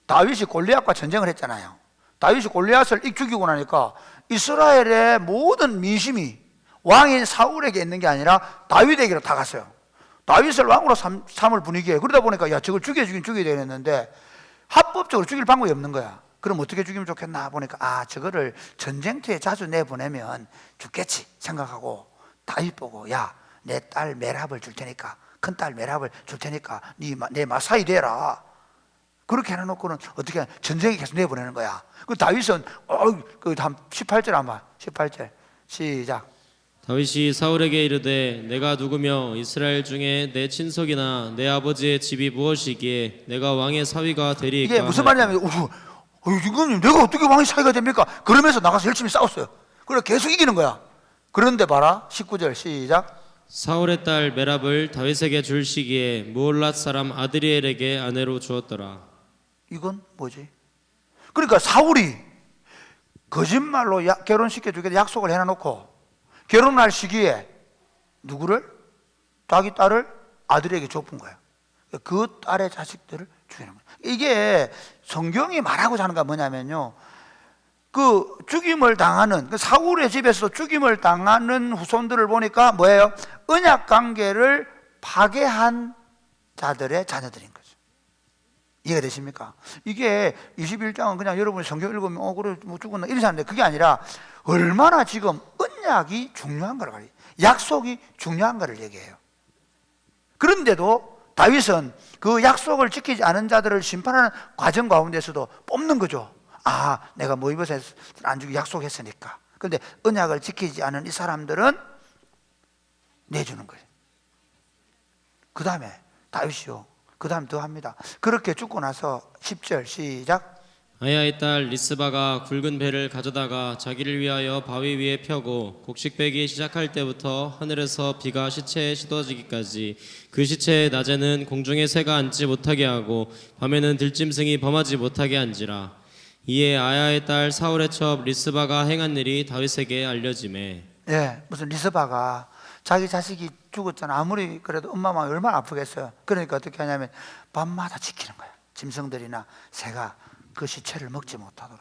Speaker 4: 다윗이 골리앗과 전쟁을 했잖아요. 다윗이 골리앗을 죽이고 나니까 이스라엘의 모든 민심이 왕인 사울에게 있는 게 아니라 다윗에게로 다 갔어요. 다윗을 왕으로 삼을 분위기에. 그러다 보니까 야, 저걸 죽여야 되겠는데 합법적으로 죽일 방법이 없는 거야. 그럼 어떻게 죽이면 좋겠나 보니까 저거를 전쟁터에 자주 내보내면 죽겠지 생각하고 다윗 보고 야, 내 딸 메랍을 줄 테니까, 큰 딸 메랍을 줄 테니까 내 마사이 되라. 그렇게 해놓고는 어떻게 전쟁에 계속 내보내는 거야. 그 다윗은 그 다음 18절 한번 18절 시작.
Speaker 3: 다윗이 사울에게 이르되 내가 누구며 이스라엘 중에 내 친속이나 내 아버지의 집이 무엇이기에 내가 왕의 사위가 되리이까.
Speaker 4: 이게 무슨 말이냐면 이거는 내가 어떻게 왕의 사위가 됩니까? 그러면서 나가서 열심히 싸웠어요. 그래 계속 이기는 거야. 그런데 봐라 19절 시작.
Speaker 3: 사울의 딸 메랍을 다윗에게 줄 시기에 무올랏 사람 아드리엘에게 아내로 주었더라.
Speaker 4: 이건 뭐지? 그러니까 사울이 거짓말로 결혼시켜주겠다 약속을 해놔놓고 결혼할 시기에 누구를? 자기 딸을 아들에게 줬은 거예요. 그 딸의 자식들을 죽이는 거예요. 이게 성경이 말하고자 하는 건 뭐냐면요, 그 죽임을 당하는, 그 사울의 집에서 죽임을 당하는 후손들을 보니까 뭐예요? 언약 관계를 파괴한 자들의 자녀들인 거죠. 이해가 되십니까? 이게 21장은 그냥 여러분이 성경 읽으면 그래 뭐 죽었나 이렇게 하는데, 그게 아니라 얼마나 지금 언약이 중요한 걸 가리켜요. 약속이 중요한 걸 얘기해요. 그런데도 다윗은 그 약속을 지키지 않은 자들을 심판하는 과정 가운데서도 뽑는 거죠. 아, 내가 모이봇에 안 주기 약속했으니까. 그런데 언약을 지키지 않은 이 사람들은 내주는 거예요. 그 다음에 다윗이요, 그 다음 더 합니다. 그렇게 죽고 나서 10절 시작.
Speaker 3: 아야의 딸 리스바가 굵은 배를 가져다가 자기를 위하여 바위 위에 펴고 곡식 빼기 시작할 때부터 하늘에서 비가 시체에 쏟아지기까지 그 시체의 낮에는 공중에 새가 앉지 못하게 하고 밤에는 들짐승이 범하지 못하게 한지라. 이에 아야의 딸 사울의 첩 리스바가 행한 일이 다윗에게 알려지매.
Speaker 4: 예, 무슨 리스바가 자기 자식이 죽었잖아. 아무리 그래도 엄마 마음이 얼마나 아프겠어요. 그러니까 어떻게 하냐면 밤마다 지키는 거야. 짐승들이나 새가 그 시체를 먹지 못하도록.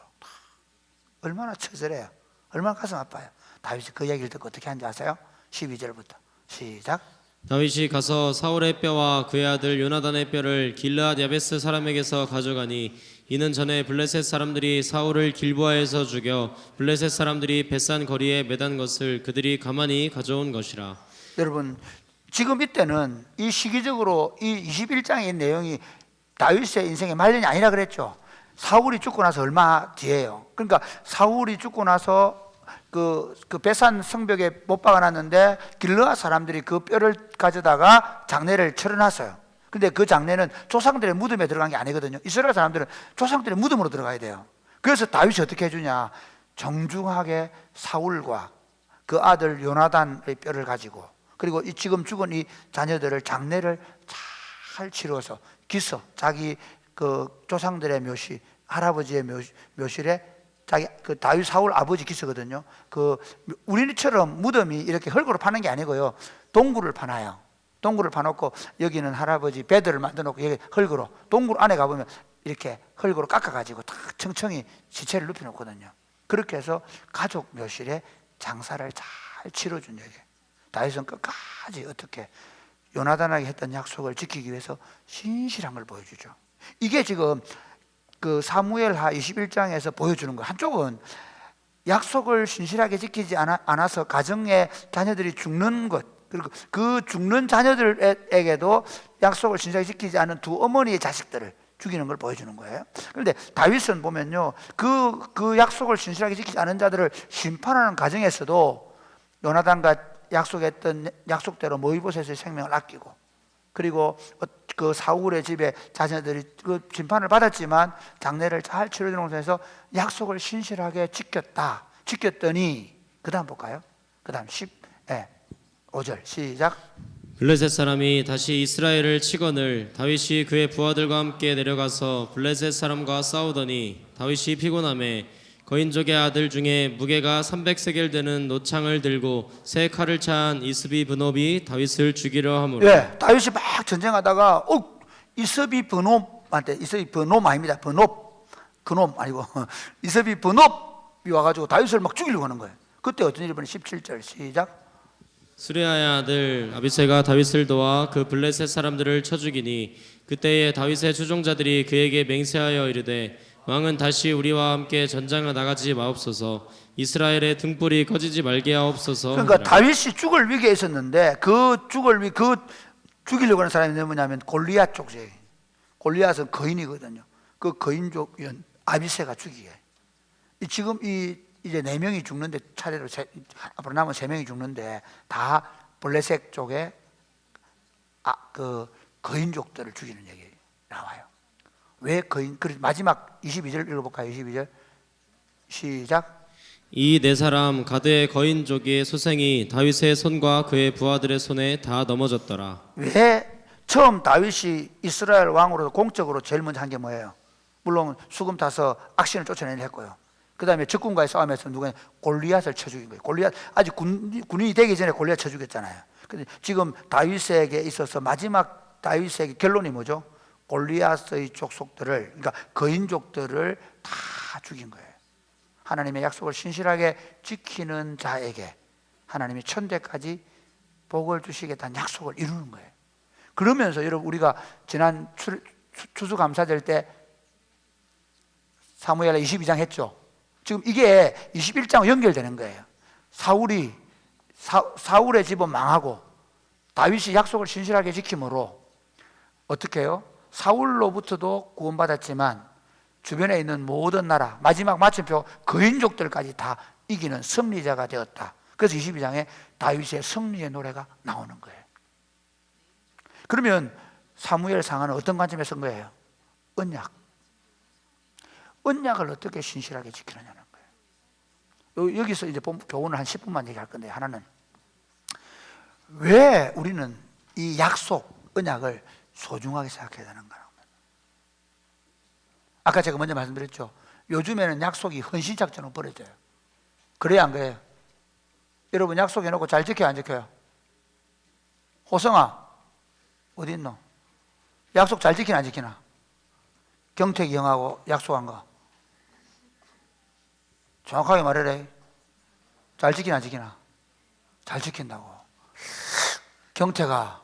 Speaker 4: 얼마나 처절해요. 얼마나 가슴 아파요. 다윗이 그 얘기를 듣고 어떻게 하는지 아세요? 12절부터 시작.
Speaker 3: 다윗이 가서 사울의 뼈와 그의 아들 요나단의 뼈를 길르앗 야베스 사람에게서 가져가니 이는 전에 블레셋 사람들이 사울을 길보아에서 죽여 블레셋 사람들이 벳산 거리에 매단 것을 그들이 가만히 가져온 것이라.
Speaker 4: 여러분, 지금 이때는 이 시기적으로 이 21장의 내용이 다윗의 인생의 말년이 아니라 그랬죠. 사울이 죽고 나서 얼마 뒤에요. 그러니까 사울이 죽고 나서 그 벳산 성벽에 못 박아놨는데 길르앗 사람들이 그 뼈를 가져다가 장례를 치러놨어요. 근데 그 장례는 조상들의 무덤에 들어간 게 아니거든요. 이스라엘 사람들은 조상들의 무덤으로 들어가야 돼요. 그래서 다윗이 어떻게 해주냐, 정중하게 사울과 그 아들 요나단의 뼈를 가지고, 그리고 이 지금 죽은 이 자녀들을 장례를 잘 치러서 기서, 자기 그 조상들의 묘실, 할아버지의 묘실에 자기 그 다윗 사울 아버지 기서거든요. 그 우리처럼 무덤이 이렇게 흙으로 파는 게 아니고요, 동굴을 파놔요. 동굴을 파놓고 여기는 할아버지 베드를 만들어놓고 여기 흙으로, 동굴 안에 가보면 이렇게 흙으로 깎아가지고 다 청청히 시체를 눕혀놓거든요. 그렇게 해서 가족 묘실에 장사를 잘 치러준 얘기. 다윗은 끝까지 어떻게 요나단에게 했던 약속을 지키기 위해서 신실한 걸 보여주죠. 이게 지금 그 사무엘하 21장에서 보여주는 거. 한쪽은 약속을 신실하게 지키지 않아서 가정의 자녀들이 죽는 것, 그리고 그 죽는 자녀들에게도 약속을 신실하게 지키지 않은 두 어머니의 자식들을 죽이는 걸 보여주는 거예요. 그런데 다윗은 보면요, 그 약속을 신실하게 지키지 않은 자들을 심판하는 과정에서도 요나단과 약속했던 약속대로 모이봇에서의 생명을 아끼고, 그리고 그 사울의 집에 자녀들이 그 심판을 받았지만 장례를 잘 치러주는 곳에서 약속을 신실하게 지켰더니 그 다음 볼까요? 그 다음 15절 시작.
Speaker 3: 블레셋 사람이 다시 이스라엘을 치거늘 다윗이 그의 부하들과 함께 내려가서 블레셋 사람과 싸우더니 다윗이 피곤함에 거인족의 아들 중에 무게가 300세겔 되는 노창을 들고 새 칼을 찬 이스비 브놉이 다윗을 죽이려 하므로.
Speaker 4: 예, 다윗이 막 전쟁하다가 이스비 브놉한테, 이스비 브놉 아닙니다. 그놈 아니고 이스비 브놉이 와가지고 다윗을 막 죽이려고 하는 거예요. 그때 어떤 일이 벌어졌어요? 17절 시작.
Speaker 3: 수레아의 아들 아비새가 다윗을 도와 그 블레셋 사람들을 쳐 죽이니 그때에 다윗의 추종자들이 그에게 맹세하여 이르되 왕은 다시 우리와 함께 전장에 나가지 마옵소서, 이스라엘의 등불이 꺼지지 말게 하옵소서.
Speaker 4: 그러니까
Speaker 3: 하니라.
Speaker 4: 다윗이 죽을 위기에 있었는데 그 죽이려고 하는 사람이 누구냐면 골리앗 족제. 골리앗은 거인이거든요. 그 거인족 아비새가 죽이게. 지금 이제 4명이 죽는데, 차례로 앞으로 남은 3명이 죽는데 다 블레셋 쪽에 그 거인족들을 죽이는 얘기 나와요. 왜 거인? 마지막 22절 읽어볼까요? 22절 시작.
Speaker 3: 이 네 사람 가드의 거인족의 소생이 다윗의 손과 그의 부하들의 손에 다 넘어졌더라.
Speaker 4: 왜 처음 다윗이 이스라엘 왕으로 공적으로 제일 먼저 한 게 뭐예요? 물론 수금 타서 악신을 쫓아내려 했고요. 그 다음에 적군과의 싸움에서 누가 골리앗을 쳐 죽인 거예요. 골리앗, 아직 군인이 되기 전에 골리앗 쳐 죽였잖아요. 근데 지금 다윗에게 있어서 마지막 다윗에게 결론이 뭐죠? 골리앗의 족속들을, 그러니까 거인족들을 다 죽인 거예요. 하나님의 약속을 신실하게 지키는 자에게 하나님이 천대까지 복을 주시겠다는 약속을 이루는 거예요. 그러면서 여러분, 우리가 지난 추수감사절 때 사무엘 22장 했죠. 지금 이게 21장과 연결되는 거예요. 사울의 집은 망하고 다윗이 약속을 신실하게 지킴으로 어떻게 해요? 사울로부터도 구원받았지만 주변에 있는 모든 나라, 마지막 마침표 거인족들까지 다 이기는 승리자가 되었다. 그래서 22장에 다윗의 승리의 노래가 나오는 거예요. 그러면 사무엘상은 어떤 관점에서 쓴 거예요? 언약을 어떻게 신실하게 지키느냐는 거예요. 여기서 이제 교훈을 한 10분만 얘기할 건데, 하나는 왜 우리는 이 약속, 언약을 소중하게 생각해야 되는가? 아까 제가 먼저 말씀드렸죠. 요즘에는 약속이 헌신작전으로 벌어져요. 그래야 안 그래요? 여러분 약속해놓고 잘 지켜요, 안 지켜요? 호성아 어디 있노? 약속 잘 지키나 안 지키나? 경택이 형하고 약속한 거 정확하게 말해라. 잘 지키나 안 지키나? 잘 지킨다고. 경태가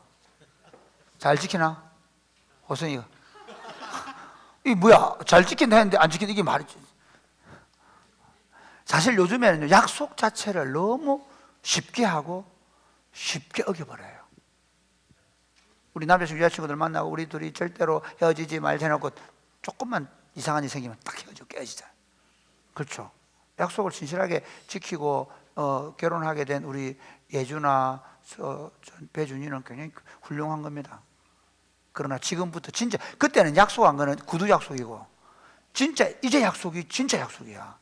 Speaker 4: 잘 지키나? 호성이가 이게 뭐야? 잘 지킨다 했는데 안 지킨다, 이게 말이지. 사실 요즘에는 약속 자체를 너무 쉽게 하고 쉽게 어겨버려요. 우리 남자친구 여자친구들 만나고 우리 둘이 절대로 헤어지지 말자 해놓고 조금만 이상한 일이 생기면 딱 헤어지고 깨지잖아요. 그렇죠? 약속을 진실하게 지키고 결혼하게 된 우리 예주나 배준이는 굉장히 훌륭한 겁니다. 그러나 지금부터 진짜, 그때는 약속한 거는 구두 약속이고 진짜 이제 약속이 진짜 약속이야.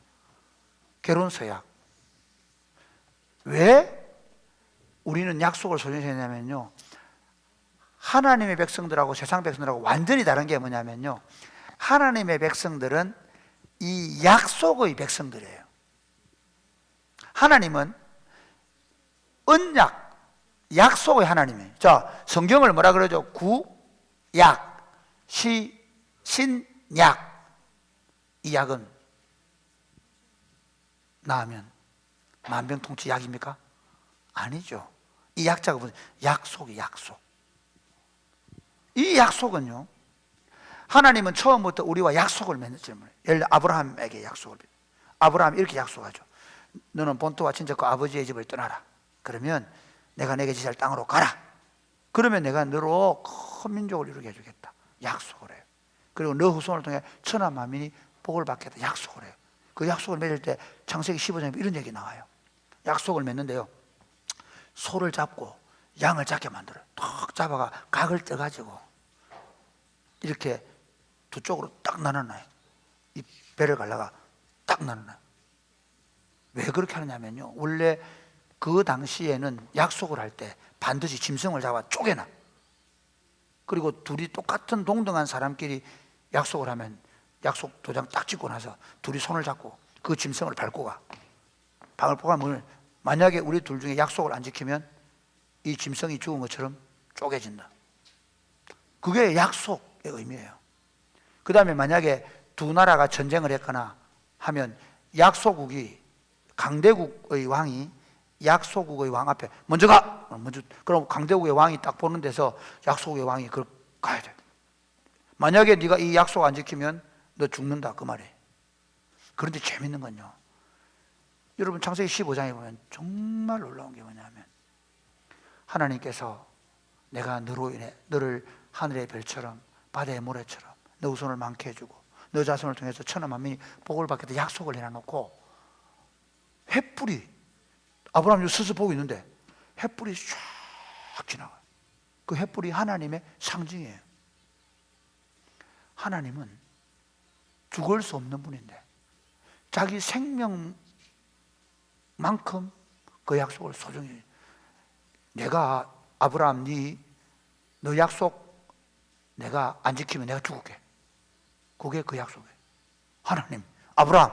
Speaker 4: 결혼 서약. 왜 우리는 약속을 소중히 했냐면요, 하나님의 백성들하고 세상 백성들하고 완전히 다른 게 뭐냐면요, 하나님의 백성들은 이 약속의 백성들이에요. 하나님은 언약, 약속의 하나님이에요. 자, 성경을 뭐라 그러죠? 약, 신약. 이 약은 나으면 만병통치 약입니까? 아니죠. 이 약자가 무슨 약속이 약속. 이 약속은요, 하나님은 처음부터 우리와 약속을 맺는 질문이에요. 예를 들어 아브라함에게 약속을, 아브라함이 이렇게 약속하죠. 너는 본토와 친척과 아버지의 집을 떠나라. 그러면 내가 내게 지시할 땅으로 가라. 그러면 내가 너로 큰 민족을 이루게 해주겠다. 약속을 해요. 그리고 너 후손을 통해 천하 만민이 복을 받겠다. 약속을 해요. 그 약속을 맺을 때 창세기 15장에 이런 얘기 나와요. 약속을 맺는데요, 소를 잡고 양을 작게 만들어요. 탁 잡아가 각을 떠가지고 이렇게 두 쪽으로 딱 나눠놔요. 이 배를 갈라가 딱 나눠놔요. 왜 그렇게 하느냐면요, 원래 그 당시에는 약속을 할 때 반드시 짐승을 잡아 쪼개놔. 그리고 둘이 똑같은 동등한 사람끼리 약속을 하면 약속 도장 딱 찍고 나서 둘이 손을 잡고 그 짐승을 밟고 가. 밟고 가면 만약에 우리 둘 중에 약속을 안 지키면 이 짐승이 죽은 것처럼 쪼개진다. 그게 약속의 의미예요. 그 다음에 만약에 두 나라가 전쟁을 했거나 하면 약소국이, 강대국의 왕이 약소국의 왕 앞에 먼저 가! 그럼 강대국의 왕이 딱 보는 데서 약소국의 왕이 그걸 가야 돼. 만약에 네가 이 약속 안 지키면 너 죽는다, 그 말이에요. 그런데 재밌는 건요, 여러분 창세기 15장에 보면 정말 놀라운 게 뭐냐면, 하나님께서 내가 너로 인해 너를 하늘의 별처럼 바다의 모래처럼 너 후손을 많게 해주고 너 자손을 통해서 천하 만민이 복을 받겠다 약속을 해놔놓고 횃불이, 아브라함이 스스로 보고 있는데 횃불이 쫙 지나가요. 그 횃불이 하나님의 상징이에요. 하나님은 죽을 수 없는 분인데 자기 생명을 만큼 그 약속을 소중히, 내가 아브라함 너 약속 내가 안 지키면 내가 죽을게. 그게 그 약속이에요. 하나님, 아브라함,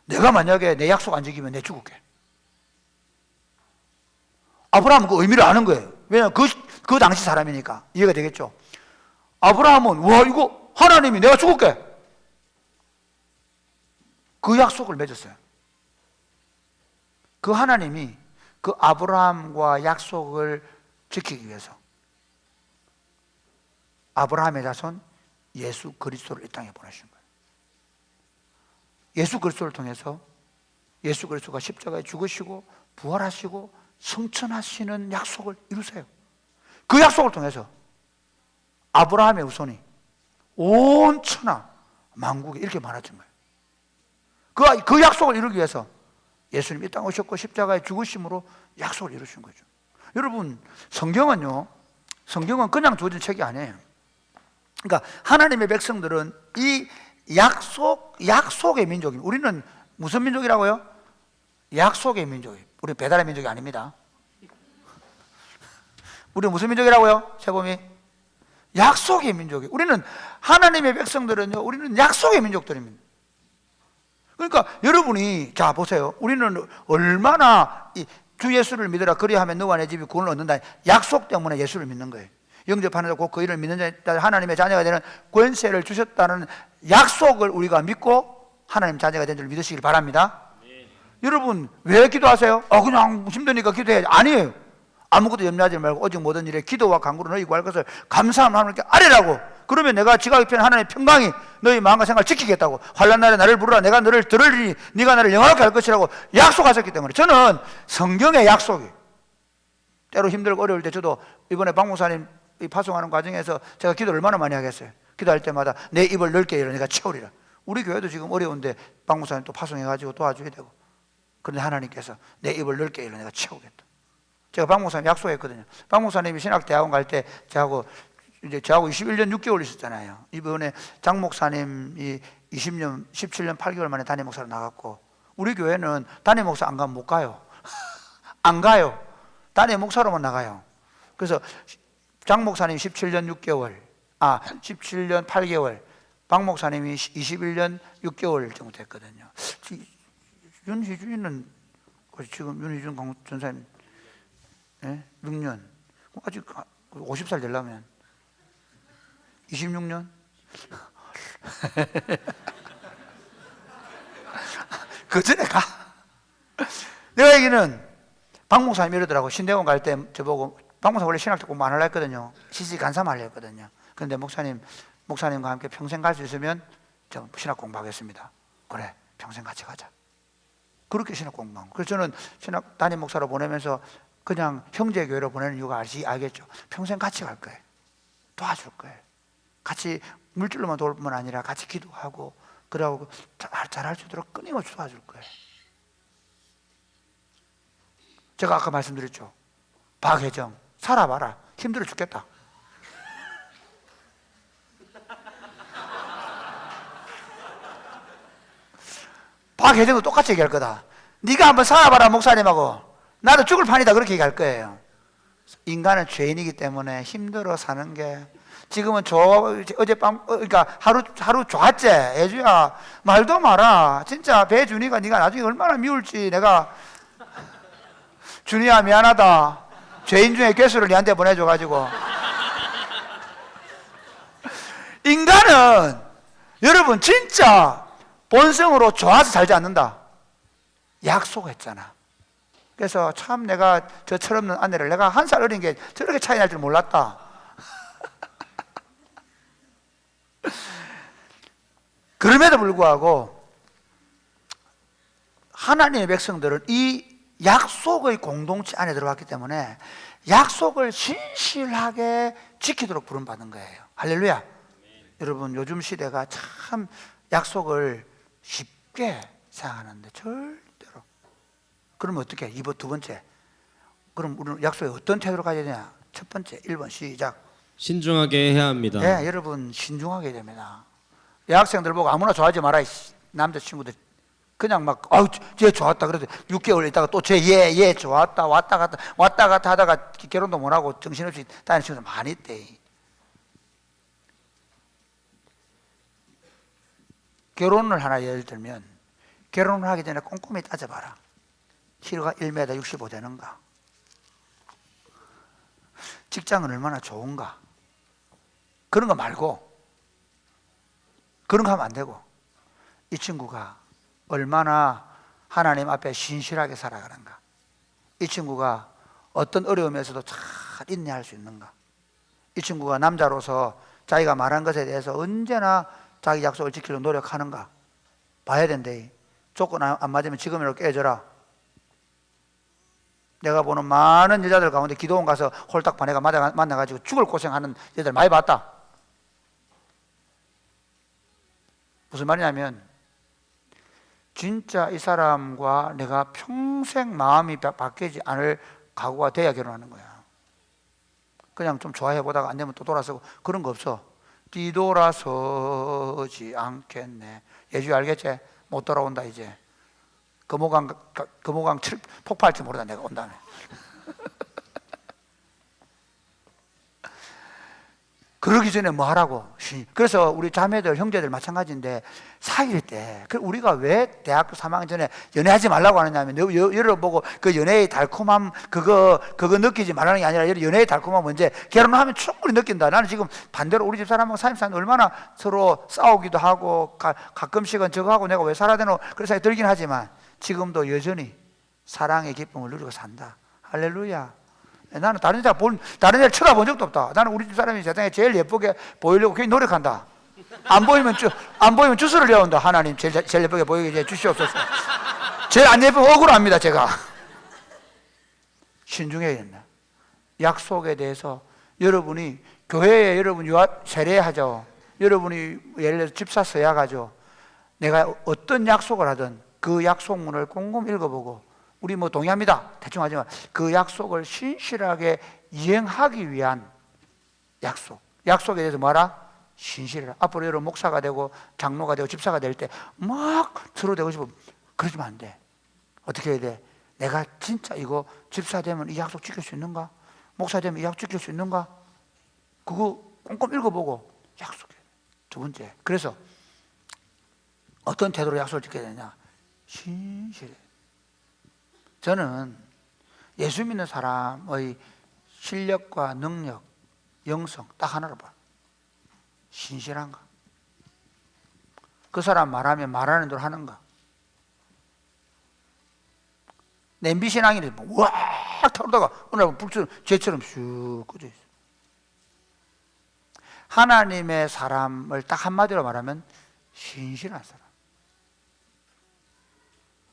Speaker 4: 내가 만약에 내 약속 안 지키면 내가 죽을게. 아브라함은 그 의미를 아는 거예요. 왜냐하면 그 당시 사람이니까 이해가 되겠죠. 아브라함은 와 이거 하나님이 내가 죽을게, 그 약속을 맺었어요. 그 하나님이 그 아브라함과 약속을 지키기 위해서 아브라함의 자손 예수 그리스도를 이 땅에 보내신 거예요. 예수 그리스도를 통해서 예수 그리스도가 십자가에 죽으시고 부활하시고 승천하시는 약속을 이루세요. 그 약속을 통해서 아브라함의 후손이 온 천하 만국에 이렇게 많아진 거예요. 그 약속을 이루기 위해서 예수님이 이 땅에 오셨고 십자가에 죽으심으로 약속을 이루신 거죠. 여러분, 성경은 그냥 주어진 책이 아니에요. 그러니까 하나님의 백성들은 이 약속의 민족입니다. 우리는 무슨 민족이라고요? 약속의 민족이에요. 우리 배달의 민족이 아닙니다. 우리 무슨 민족이라고요? 세범이? 약속의 민족이에요. 우리는 하나님의 백성들은요, 우리는 약속의 민족들입니다. 그러니까 여러분이 자 보세요. 우리는 얼마나 주 예수를 믿으라 그리하면 너와 내 집이 구원을 얻는다, 약속 때문에 예수를 믿는 거예요. 영접하는 자 곧 그 이름을 믿는 자 하나님의 자녀가 되는 권세를 주셨다는 약속을 우리가 믿고 하나님 자녀가 된 줄 믿으시길 바랍니다. 여러분 왜 기도하세요? 그냥 힘드니까 기도해야지. 아니에요. 아무것도 염려하지 말고 오직 모든 일에 기도와 간구로 너희 구할 것을 감사함 하나님께 아뢰라고. 그러면 내가 지각이 편한 하나님의 평강이 너희 마음과 생각을 지키겠다고. 환난 날에 나를 부르라 내가 너를 들으리니 네가 나를 영화롭게 할 것이라고 약속하셨기 때문에 저는 성경의 약속이, 때로 힘들고 어려울 때 저도 이번에 박 목사님 파송하는 과정에서 제가 기도를 얼마나 많이 하겠어요. 기도할 때마다 내 입을 넓게 열어 내가 채우리라. 우리 교회도 지금 어려운데 박 목사님 또 파송해가지고 도와줘야 되고, 그런데 하나님께서 내 입을 넓게 열어 내가 채우겠다. 제가 박 목사님 약속했거든요. 박 목사님이 신학대학원 갈 때 저하고 21년 6개월 있었잖아요. 이번에 장 목사님이 17년 8개월 만에 담임 목사로 나갔고, 우리 교회는 담임 목사 안 가면 못 가요. 안 가요. 담임 목사로만 나가요. 그래서 장 목사님 17년 8개월, 박 목사님이 21년 6개월 정도 됐거든요. 윤희준이는 지금 윤희준 전사님 6년, 아직 50살 되려면 26년? 그 전에 가. 내가 얘기는 박 목사님이 이러더라고. 신대원 갈 때 저보고, 박 목사 원래 신학교 공부 안 하려 했거든요. 시시 간사만 하려 했거든요. 그런데 목사님과 함께 평생 갈 수 있으면 저 신학 공부하겠습니다. 그래, 평생 같이 가자. 그렇게 신학 공부하고. 그래서 저는 신학 담임 목사로 보내면서 그냥 형제교회로 보내는 이유가 알겠죠. 평생 같이 갈 거예요. 도와줄 거예요. 같이 물질로만 도울 뿐만 아니라 같이 기도하고 그러고 잘할 수 있도록 끊임없이 도와줄 거예요. 제가 아까 말씀드렸죠. 박혜정 살아봐라. 힘들어 죽겠다. 박혜정도 똑같이 얘기할 거다. 네가 한번 살아봐라 목사님하고. 나도 죽을 판이다 그렇게 얘기할 거예요. 인간은 죄인이기 때문에 힘들어 사는 게, 지금은 어젯밤 그러니까 하루 좋았지. 애주야 말도 마라. 진짜 배준이가 네가 나중에 얼마나 미울지 내가. 준이야 미안하다. 죄인 중에 괴수를 네한테 보내줘가지고. 인간은 여러분 진짜 본성으로 좋아서 살지 않는다. 약속했잖아. 그래서 참 내가 저 철없는 아내를, 내가 1살 어린 게 저렇게 차이 날 줄 몰랐다. 그럼에도 불구하고 하나님의 백성들은 이 약속의 공동체 안에 들어왔기 때문에 약속을 신실하게 지키도록 부름받은 거예요. 할렐루야. 여러분 요즘 시대가 참 약속을 쉽게 생각하는데 절대로. 그러면 어떻게 해? 두 번째. 그럼 우리는 약속에 어떤 태도로 가야 되냐? 첫 번째 1번 시작.
Speaker 3: 신중하게 해야 합니다.
Speaker 4: 네, 여러분 신중하게 됩니다. 여학생들 보고 아무나 좋아하지 마라. 남자친구들 그냥 막 아우 쟤 좋았다 그래도 6개월 있다가 또 쟤얘 좋았다 왔다 갔다 하다가 결혼도 못 하고 정신없이 다니는 친구들 많이 있대. 결혼을 하나 예를 들면 결혼을 하기 전에 꼼꼼히 따져봐라. 키로가 1m 65 되는가? 직장은 얼마나 좋은가? 그런 거 말고 그런 거 하면 안 되고 이 친구가 얼마나 하나님 앞에 신실하게 살아가는가? 이 친구가 어떤 어려움에서도 잘 인내할 수 있는가? 이 친구가 남자로서 자기가 말한 것에 대해서 언제나 자기 약속을 지키려고 노력하는가? 봐야 된대. 조건 안 맞으면 지금이라도 깨져라. 내가 보는 많은 여자들 가운데 기도원 가서 홀딱 반해가 만나가지고 죽을 고생하는 여자들 많이 봤다. 무슨 말이냐면 진짜 이 사람과 내가 평생 마음이 바뀌지 않을 각오가 돼야 결혼하는 거야. 그냥 좀 좋아해보다가 안 되면 또 돌아서고 그런 거 없어. 뒤돌아서지 않겠네. 예주 알겠지? 못 돌아온다 이제. 금호강 폭발할지 모르다 내가 온 다음에. 그러기 전에 뭐 하라고? 그래서 우리 자매들, 형제들 마찬가지인데 사귈 때 우리가 왜 대학교 3학년 전에 연애하지 말라고 하느냐면 여러분 보고 그 연애의 달콤함 그거 느끼지 말라는 게 아니라 연애의 달콤함 언제 결혼하면 충분히 느낀다. 나는 지금 반대로 우리 집 사람하고 사람이 얼마나 서로 싸우기도 하고 가끔씩은 저거 하고 내가 왜 살아야 되노 그런 생각이 들긴 하지만 지금도 여전히 사랑의 기쁨을 누리고 산다. 할렐루야. 나는 다른 애를 쳐다본 적도 없다. 나는 우리 집 사람이 세상에 제일 예쁘게 보이려고 굉장히 노력한다. 안 보이면 주스를 내온다. 하나님 제일 예쁘게 보이게 주시옵소서. 제일 안 예쁘면 억울합니다. 제가 신중해야 된다. 약속에 대해서 여러분이 교회에 여러분 세례하죠. 여러분이 예를 들어서 집사 서약하죠. 내가 어떤 약속을 하든 그 약속문을 꼼꼼히 읽어보고 우리 뭐 동의합니다. 대충 하지만 그 약속을 신실하게 이행하기 위한 약속에 대해서 뭐하라? 신실해라. 앞으로 여러분 목사가 되고 장로가 되고 집사가 될 때 막 서로 되고 싶으면 그러지면 안 돼. 어떻게 해야 돼? 내가 진짜 이거 집사 되면 이 약속 지킬 수 있는가? 목사 되면 이 약속 지킬 수 있는가? 그거 꼼꼼히 읽어보고 약속해. 두 번째, 그래서 어떤 태도로 약속을 지켜야 되냐? 신실해. 저는 예수 믿는 사람의 실력과 능력, 영성 딱 하나로 봐요. 신실한가? 그 사람 말하면 말하는 대로 하는가? 냄비신앙이 와 타오르다가 어느 날 불처럼 쟤처럼 슉 꺼져 있어. 하나님의 사람을 딱 한마디로 말하면 신실한 사람.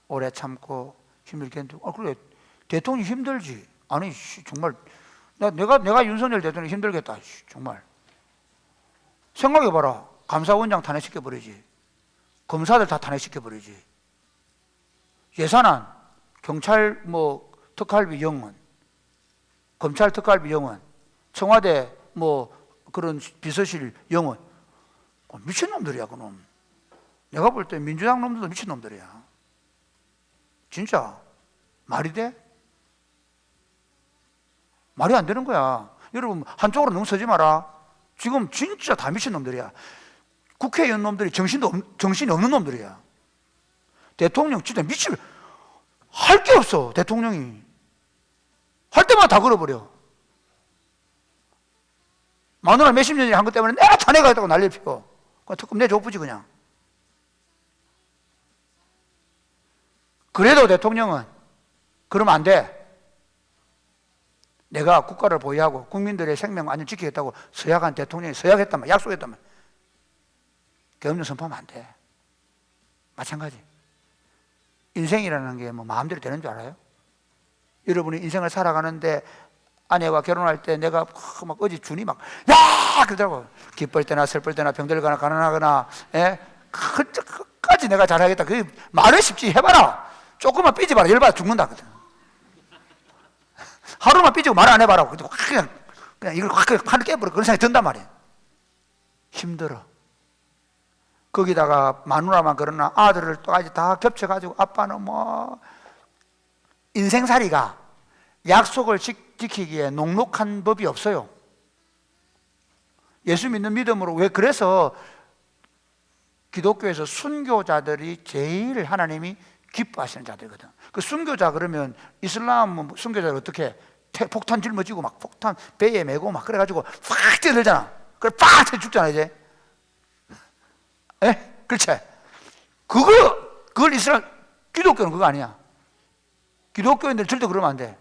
Speaker 4: 오래 참고 힘들겠는데, 그래 대통령이 힘들지. 아니 정말 내가 윤석열 대통령 힘들겠다. 정말 생각해봐라. 감사원장 탄핵시켜버리지. 검사들 다 탄핵시켜버리지. 예산안 경찰 뭐 특활비 영원, 검찰 특활비 영원, 청와대 뭐 그런 비서실 영원. 미친놈들이야 그놈. 내가 볼 때 민주당 놈들도 미친놈들이야. 진짜 말이 돼? 말이 안 되는 거야. 여러분 한쪽으로 너무 서지 마라. 지금 진짜 다 미친놈들이야. 국회의원 놈들이 정신이 없는 놈들이야. 대통령 진짜 할 게 없어. 대통령이 할 때마다 다 걸어버려. 마누라 몇십 년이 한 것 때문에 내가 탄핵하겠다고 난리를 피워. 특검 내줘 보지 그냥. 그래도 대통령은 그러면 안 돼. 내가 국가를 보유하고 국민들의 생명 안전 지키겠다고 서약한 대통령이 서약했다면 약속했다면 계엄령 선포하면 안 돼. 마찬가지. 인생이라는 게 뭐 마음대로 되는 줄 알아요? 여러분이 인생을 살아가는데 아내와 결혼할 때 내가 막 어제 준이 막 야! 그러더라고. 기쁠 때나 슬플 때나 병들거나 가난하거나 끝까지 내가 잘하겠다. 그 말은 쉽지. 해봐라. 조금만 삐져봐라. 열받아 죽는다. 하루만 삐지고 말 안 해봐라. 그냥 이걸 확 하늘 깨버려. 그런 생각이 든단 말이야. 힘들어. 거기다가 마누라만 그러나 아들을 또까지 다 겹쳐가지고 아빠는 뭐 인생살이가 약속을 지키기에 녹록한 법이 없어요. 예수 믿는 믿음으로 왜 그래서 기독교에서 순교자들이 제일 하나님이 기뻐하시는 자들이거든. 그 순교자 그러면 이슬람 순교자들 어떻게 폭탄 짊어지고 막 폭탄 배에 메고 막 그래가지고 팍 뛰어들잖아. 그래 팍 죽잖아 이제. 예? 그렇지. 그걸 이슬람 기독교는 그거 아니야. 기독교인들 절대 그러면 안 돼.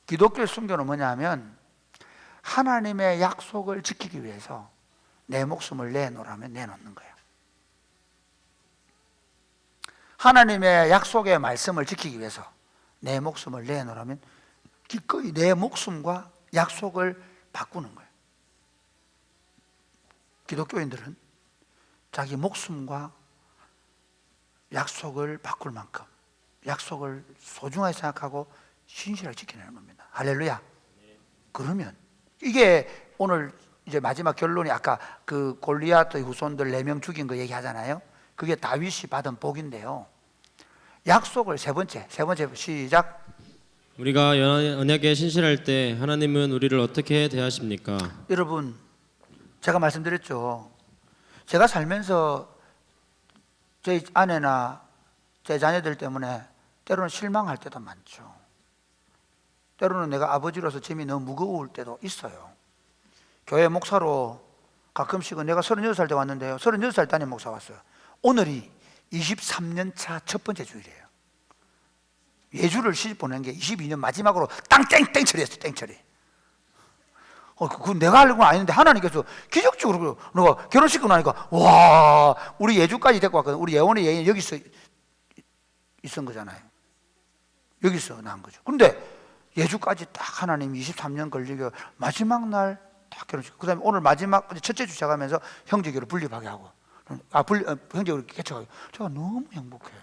Speaker 4: 기독교의 순교는 뭐냐면 하나님의 약속을 지키기 위해서 내 목숨을 내놓으라면 내놓는 거야. 하나님의 약속의 말씀을 지키기 위해서 내 목숨을 내놓으라면 기꺼이 내 목숨과 약속을 바꾸는 거예요. 기독교인들은 자기 목숨과 약속을 바꿀 만큼 약속을 소중하게 생각하고 신실하게 지켜내는 겁니다. 할렐루야. 그러면 이게 오늘 이제 마지막 결론이 아까 그 골리앗의 후손들 4명 죽인 거 얘기하잖아요. 그게 다윗이 받은 복인데요. 약속을 세 번째 시작.
Speaker 3: 우리가 언약에 신실할 때 하나님은 우리를 어떻게 대하십니까?
Speaker 4: 여러분, 제가 말씀드렸죠. 제가 살면서 제 아내나 제 자녀들 때문에 때로는 실망할 때도 많죠. 때로는 내가 아버지로서 짐이 너무 무거울 때도 있어요. 교회 목사로 가끔씩은 내가 36살 때 왔는데요. 36살 담임 목사 왔어요. 오늘이 23년 차 첫 번째 주일이에요. 예주를 시집 보낸 게 22년 마지막으로 땡처리했어. 땡처리. 그건 내가 알고는 아닌데 하나님께서 기적적으로 내가 결혼시키고 나니까 와, 우리 예주까지 데리고 왔거든. 우리 예원의 예인이 여기서 있은 거잖아요. 여기서 난 거죠. 근데 예주까지 딱 하나님 23년 걸리고 마지막 날 딱 결혼시키고 그 다음에 오늘 마지막 첫째 주 시작하면서 형제교를 분립하게 하고 형제교를 개척하게. 제가 너무 행복해요.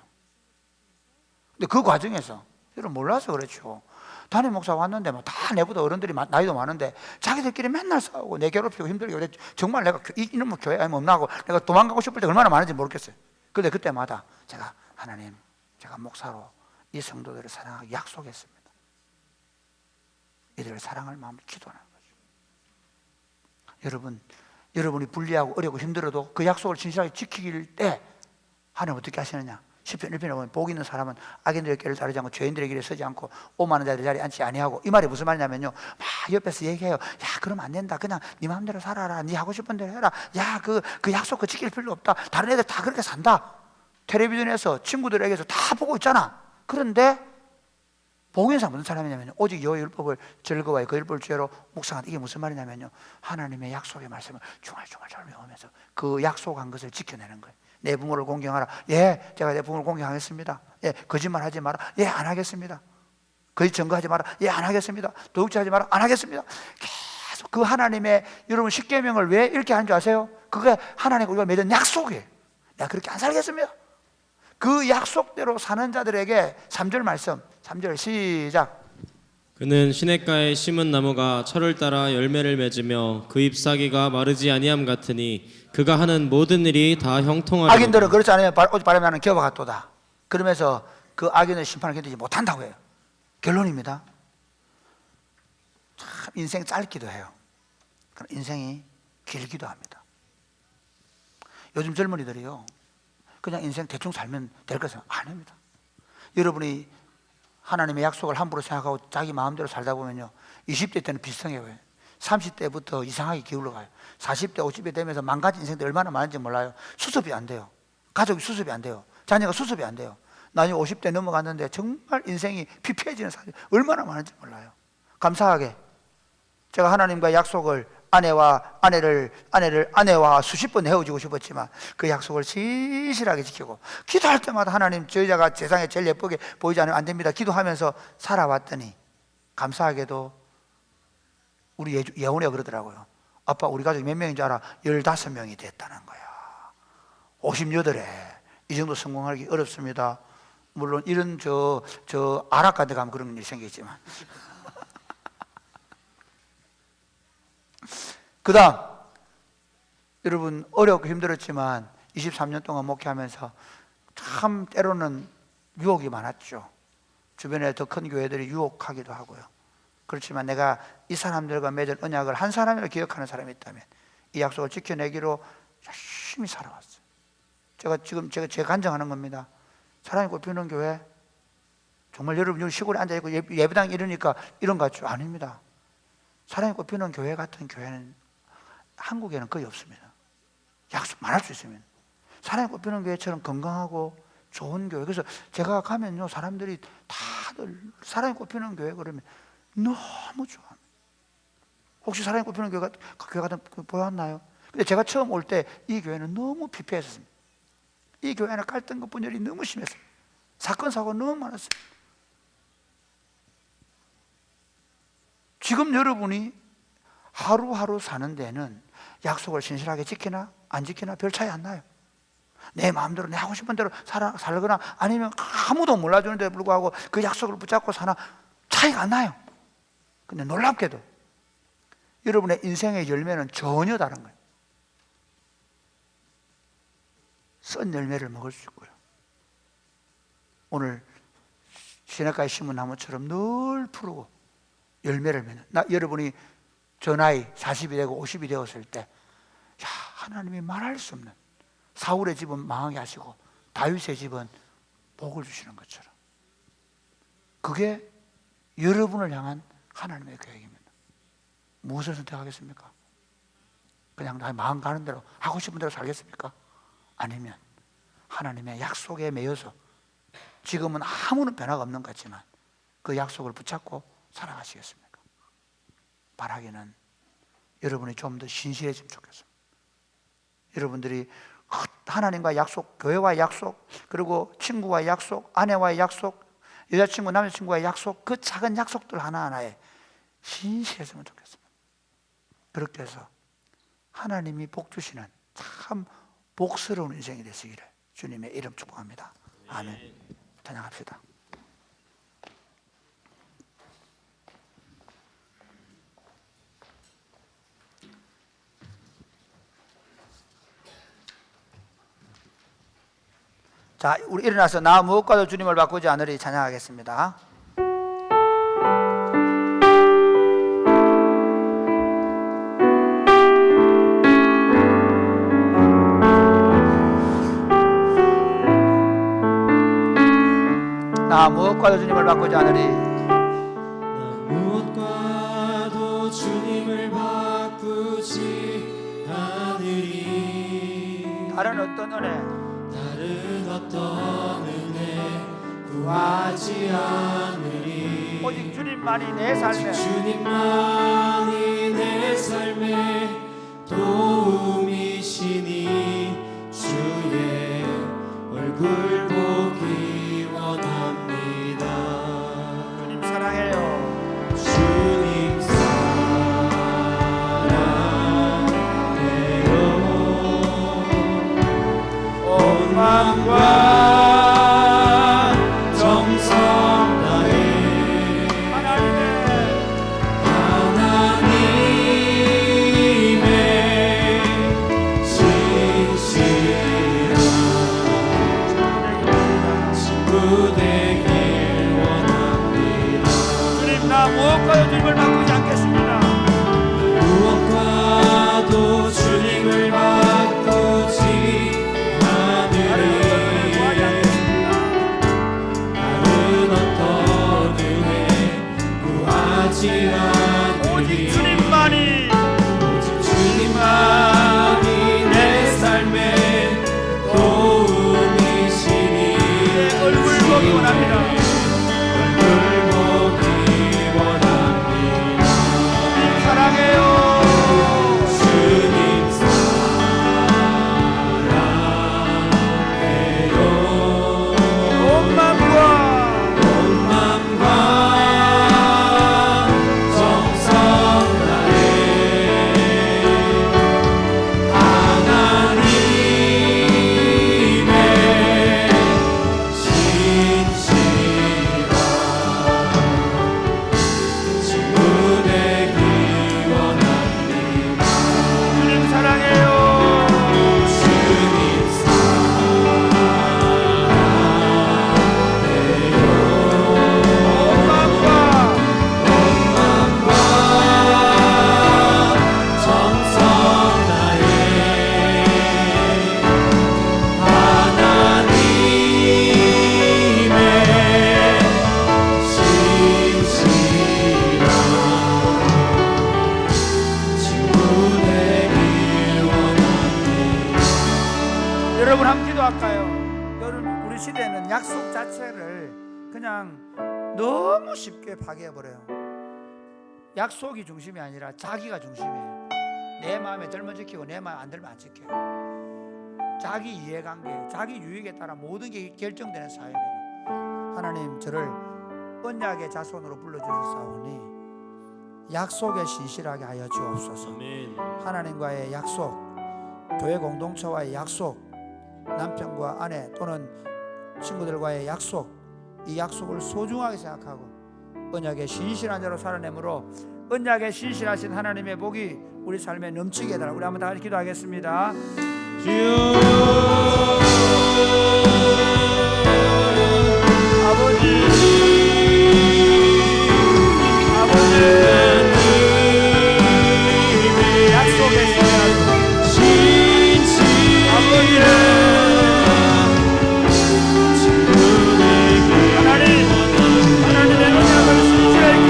Speaker 4: 근데 그 과정에서 여러분 몰라서 그렇죠. 담임 목사 왔는데 뭐 다 내보다 어른들이 나이도 많은데 자기들끼리 맨날 싸우고 내 괴롭히고 힘들게. 정말 내가 이놈의 교회 아니면 없나 하고 내가 도망가고 싶을 때 얼마나 많은지 모르겠어요. 그런데 그때마다 제가 하나님, 제가 목사로 이 성도들을 사랑하기 약속했습니다. 이들을 사랑할 마음을 기도하는 거죠. 여러분이 불리하고 어렵고 힘들어도 그 약속을 진실하게 지키길 때 하나님 어떻게 하시느냐? 10편 1편에 보면 복 있는 사람은 악인들의 길을 따르지 않고 죄인들의 길에 서지 않고 오만한 자들의 자리에 앉지 아니하고. 이 말이 무슨 말이냐면요, 막 옆에서 얘기해요. 야, 그러면 안 된다. 그냥 네 마음대로 살아라. 네 하고 싶은 대로 해라. 야, 그 약속 지킬 필요 없다. 다른 애들 다 그렇게 산다. 텔레비전에서 친구들에게서 다 보고 있잖아. 그런데 복 있는 사람은 무슨 사람이냐면요, 오직 여호와의 율법을 즐거워해 그 율법을 죄로 묵상한다. 이게 무슨 말이냐면요, 하나님의 약속의 말씀을 중얼중얼 잘 외우면서 그 약속한 것을 지켜내는 거예요. 내 부모를 공경하라. 예, 제가 내 부모를 공경하겠습니다. 예, 거짓말 하지 마라. 예, 안 하겠습니다. 거짓 증거하지 마라. 예, 안 하겠습니다. 도둑질하지 마라. 안 하겠습니다. 계속 그 하나님의 여러분 십계명을 왜 이렇게 하는 줄 아세요? 그게 하나님과 우리가 맺은 약속이에요. 내가 그렇게 안 살겠습니다. 그 약속대로 사는 자들에게 3절 말씀, 3절 시작.
Speaker 3: 그는 시냇가에 심은 나무가 철을 따라 열매를 맺으며 그 잎사귀가 마르지 아니함 같으니 그가 하는 모든 일이 다 형통하리로다.
Speaker 4: 악인들은 그렇지 않으면 오직 바람이 나는 기어와 같도다. 그러면서 그 악인의 심판을 견디지 못한다고 해요. 결론입니다. 참 인생 짧기도 해요. 인생이 길기도 합니다. 요즘 젊은이들이요, 그냥 인생 대충 살면 될 것은 아닙니다. 여러분이 하나님의 약속을 함부로 생각하고 자기 마음대로 살다 보면요, 20대 때는 비슷해요. 30대부터 이상하게 기울어가요. 40대, 50대 되면서 망가진 인생들 얼마나 많은지 몰라요. 수습이 안 돼요. 가족이 수습이 안 돼요. 자녀가 수습이 안 돼요. 나중에 50대 넘어갔는데 정말 인생이 피폐해지는 사람이 얼마나 많은지 몰라요. 감사하게 제가 하나님과 약속을 아내와 수십 번 헤어지고 싶었지만 그 약속을 진실하게 지키고 기도할 때마다 하나님, 저 여자가 세상에 제일 예쁘게 보이지 않으면 안 됩니다. 기도하면서 살아왔더니 감사하게도 우리 예원이가 그러더라고요. 아빠, 우리 가족이 몇 명인 줄 알아? 15명이 됐다는 거야. 58에 이 정도 성공하기 어렵습니다. 물론 이런 저 아랍 같은 데 가면 그런 일이 생기겠지만 그 다음, 여러분 어렵고 힘들었지만 23년 동안 목회하면서 참 때로는 유혹이 많았죠. 주변에 더 큰 교회들이 유혹하기도 하고요. 그렇지만 내가 이 사람들과 맺은 언약을 한 사람이라 기억하는 사람이 있다면 이 약속을 지켜내기로 열심히 살아왔어요. 제가 간증하는 겁니다. 사랑이 꽃피우는 교회, 정말 여러분 여기 시골에 앉아있고 예배당 이러니까 이런 것 같죠? 아닙니다. 사랑이 꽃피우는 교회 같은 교회는 한국에는 거의 없습니다. 약속 말할 수 있으면 사랑이 꽃피우는 교회처럼 건강하고 좋은 교회. 그래서 제가 가면요, 사람들이 다들 사랑이 꽃피우는 교회 그러면 너무 좋아합니다. 혹시 사랑이 꽃피우는 교회 같은 보였나요? 근데 제가 처음 올 때 이 교회는 너무 피폐했습니다. 이 교회는 갈등과 분열이 너무 심했어요. 사건 사고가 너무 많았어요. 지금 여러분이 하루하루 사는 데는 약속을 신실하게 지키나 안 지키나 별 차이 안 나요. 내 마음대로 내 하고 싶은 대로 살거나 아니면 아무도 몰라주는데 불구하고 그 약속을 붙잡고 사나 차이가 안 나요. 근데 놀랍게도 여러분의 인생의 열매는 전혀 다른 거예요. 썬 열매를 먹을 수 있고요. 오늘 시냇가의 시문나무처럼 늘 푸르고 열매를 맺는, 여러분이 저 나이 40이 되고 50이 되었을 때 하나님이 말할 수 없는, 사울의 집은 망하게 하시고 다윗의 집은 복을 주시는 것처럼, 그게 여러분을 향한 하나님의 계획입니다. 무엇을 선택하겠습니까? 그냥 나 마음 가는 대로 하고 싶은 대로 살겠습니까? 아니면 하나님의 약속에 매여서 지금은 아무런 변화가 없는 것 같지만 그 약속을 붙잡고 살아가시겠습니까? 바라기는 여러분이 좀 더 신실해지면 좋겠습니다. 여러분들이 하나님과 약속, 교회와의 약속, 그리고 친구와의 약속, 아내와의 약속, 여자친구, 남자친구와의 약속, 그 작은 약속들 하나하나에 신실했으면 좋겠습니다. 그렇게 해서 하나님이 복 주시는 참 복스러운 인생이 되시기를 주님의 이름 축복합니다. 아멘. 찬양합시다. 자, 우리 일어나서 나 무엇과도 주님을 바꾸지 않으리 찬양하겠습니다. 나 무엇과도 주님을 바꾸지 않으리.
Speaker 3: 나 무엇과도 주님을 바꾸지 않으리.
Speaker 4: 다른 어떤 은혜,
Speaker 3: 다른 어떤 은혜 구하지 않으리.
Speaker 4: 오직 주님만이 내 삶에,
Speaker 3: 주님만이 내 삶의 도움이시니 주의 얼굴 보기 원합니다.
Speaker 4: 주님 사랑해요.
Speaker 3: 주님 사랑해요. 온 마음과 정성 다해 하나님의 진실한 친구 되길 원합니다.
Speaker 4: 주님 나 무엇과도 주님을 바꾸지 않겠습니다.
Speaker 3: 무엇과도 주님을 바꾸지 않으리. 다른 어떤 은혜 구하지 않으리.
Speaker 4: 오직 주님만이,
Speaker 3: 오직 주님만이 내 삶의 도움이시니
Speaker 4: 내 얼굴 보기 원합니다.
Speaker 3: 얼굴 보기 원합니다.
Speaker 4: 주님 사랑해요.
Speaker 3: 주님 사랑해요.
Speaker 4: 온 마음과
Speaker 3: 온 마음과 정성 다해
Speaker 4: 약속 자체를 그냥 너무 쉽게 파괴해버려요. 약속이 중심이 아니라 자기가 중심이에요. 내 마음에 들면 지키고 내 마음에 안 들면 안 지켜요. 자기 이해관계, 자기 유익에 따라 모든 게 결정되는 사회입니다. 하나님 저를 언약의 자손으로 불러주셨사오니 약속에 신실하게 하여 주옵소서.
Speaker 3: 아멘.
Speaker 4: 하나님과의 약속, 교회 공동체와의 약속, 남편과 아내 또는 친구들과의 약속, 이 약속을 소중하게 생각하고 언약의 신실한 자로 살아내므로 언약의 신실하신 하나님의 복이 우리 삶에 넘치게 해달라. 우리 한번 다 같이 기도하겠습니다.
Speaker 3: 주여
Speaker 4: 아버지, 약속의 신실하신 하나님의 언약을 신실하게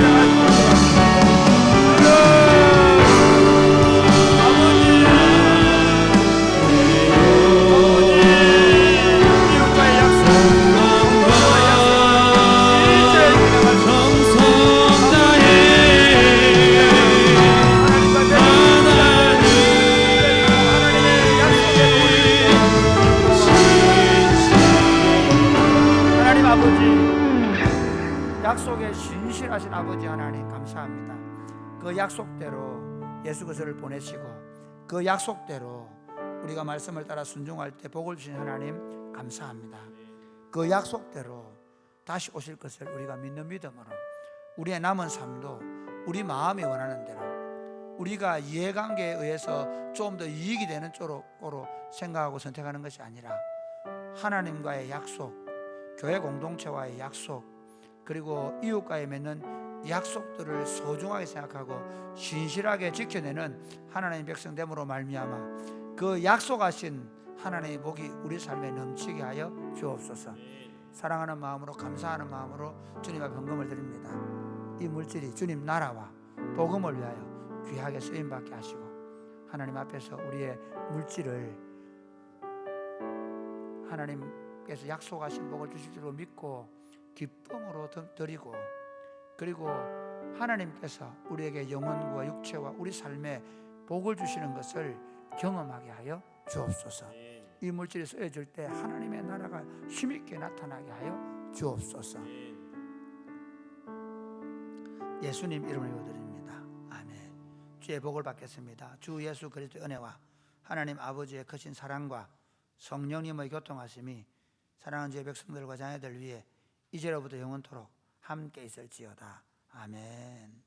Speaker 4: 약속에 신실하신 아버지 하나님 감사합니다. 그 약속대로 예수 그리스도를 보내시고 그 약속대로 우리가 말씀을 따라 순종할 때 복을 주신 하나님 감사합니다. 그 약속대로 다시 오실 것을 우리가 믿는 믿음으로 우리의 남은 삶도 우리 마음이 원하는 대로 우리가 이해관계에 의해서 좀 더 이익이 되는 쪽으로 생각하고 선택하는 것이 아니라 하나님과의 약속, 교회 공동체와의 약속, 그리고 이웃과의 맺는 약속들을 소중하게 생각하고 신실하게 지켜내는 하나님의 백성 됨으로 말미암아 그 약속하신 하나님의 복이 우리 삶에 넘치게 하여 주옵소서. 사랑하는 마음으로 감사하는 마음으로 주님 앞에 헌금을 드립니다. 이 물질이 주님 나라와 복음을 위하여 귀하게 쓰임받게 하시고 하나님 앞에서 우리의 물질을 하나님께서 약속하신 복을 주실 줄 믿고 기쁨으로 드리고 그리고 하나님께서 우리에게 영혼과 육체와 우리 삶에 복을 주시는 것을 경험하게 하여 주옵소서. 이 물질이 쓰여질 때 하나님의 나라가 힘있게 나타나게 하여 주옵소서. 예수님 이름으로 드립니다. 아멘. 주의 복을 받겠습니다. 주 예수 그리스도의 은혜와 하나님 아버지의 크신 사랑과 성령님의 교통하심이 사랑하는 주의 백성들과 자녀들 위해 이제로부터 영원토록 함께 있을지어다. 아멘.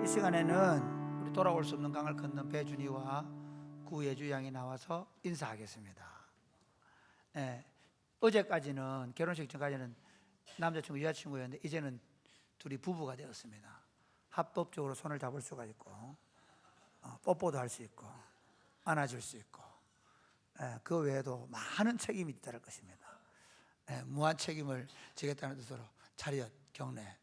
Speaker 4: 이 시간에는 우리 돌아올 수 없는 강을 건넌 배준이와 구예주 양이 나와서 인사하겠습니다. 어제까지는 결혼식 전까지는 남자친구 여자친구였는데 이제는 둘이 부부가 되었습니다. 합법적으로 손을 잡을 수가 있고 뽀뽀도 할 수 있고 안아줄 수 있고 그 외에도 많은 책임이 있다는 것입니다. 무한 책임을 지겠다는 뜻으로 차렷 경례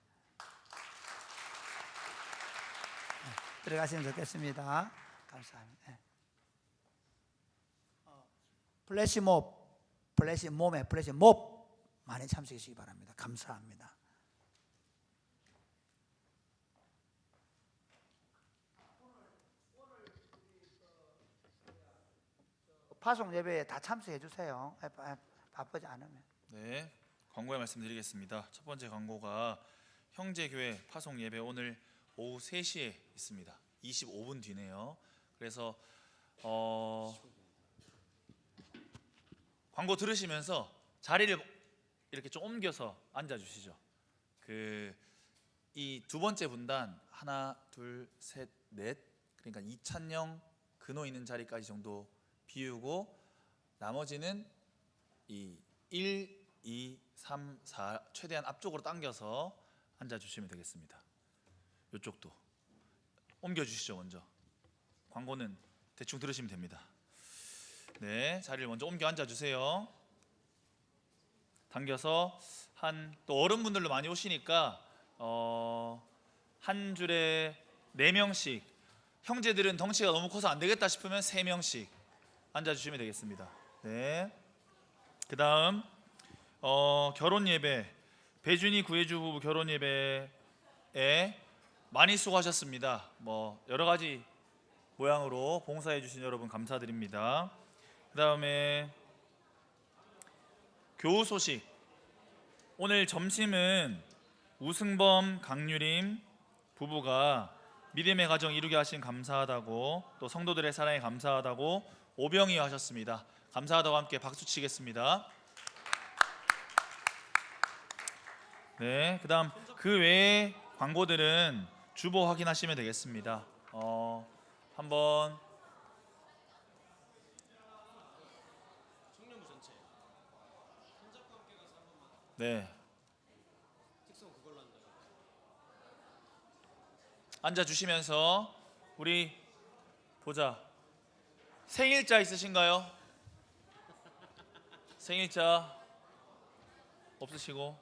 Speaker 4: 들어가시면 좋겠습니다. 감사합니다. 플래시몹 많이 참석해 주시기 바랍니다. 감사합니다. 파송 예배에 다 참석해 주세요. 바쁘지 않으면.
Speaker 2: 네, 광고의 말씀드리겠습니다. 첫 번째 광고가 형제교회 파송 예배 오늘 오후 3시에 있습니다. 25분 뒤네요. 그래서 광고 들으시면서 자리를 이렇게 좀 옮겨서 앉아 주시죠. 이 두 번째 분단 하나, 둘, 셋, 넷 그러니까 이찬영 근호 있는 자리까지 정도 비우고 나머지는 이 1, 2, 3, 4 최대한 앞쪽으로 당겨서 앉아 주시면 되겠습니다. 이쪽도 옮겨 주시죠. 먼저 광고는 대충 들으시면 됩니다. 네, 자리를 먼저 옮겨 앉아 주세요. 당겨서 또 어른분들도 많이 오시니까 한 줄에 4명씩 형제들은 덩치가 너무 커서 안 되겠다 싶으면 3명씩 앉아주시면 되겠습니다. 네. 그 다음 결혼 예배, 배준이 구해주 부부 결혼 예배에 많이 수고하셨습니다. 뭐 여러 가지 모양으로 봉사해 주신 여러분 감사드립니다. 그 다음에 교우 소식. 오늘 점심은 우승범, 강유림 부부가 믿음의 가정 이루게 하신 감사하다고, 또 성도들의 사랑에 감사하다고 오병이 하셨습니다. 감사하다고 함께 박수 치겠습니다. 네, 그다음 그 외에 광고들은 주보 확인하시면 되겠습니다. 한번 네. 앉아 주시면서 우리 보자. 생일자 있으신가요? 생일자 없으시고.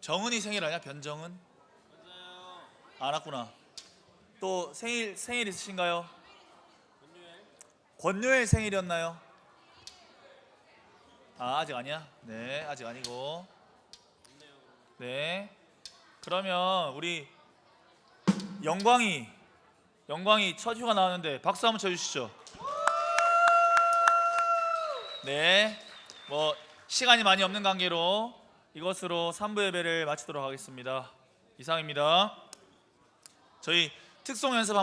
Speaker 2: 정은이 생일 아니야? 변정은? 안 왔구나. 또 생일 있으신가요? 권요엘 생일이었나요? 아직 아니야? 네, 아직 아니고. 네. 그러면 우리 영광이 첫 휴가 나왔는데 박수 한번 쳐주시죠. 네. 뭐 시간이 많이 없는 관계로 이것으로 3부 예배를 마치도록 하겠습니다. 이상입니다. 저희 특송 연습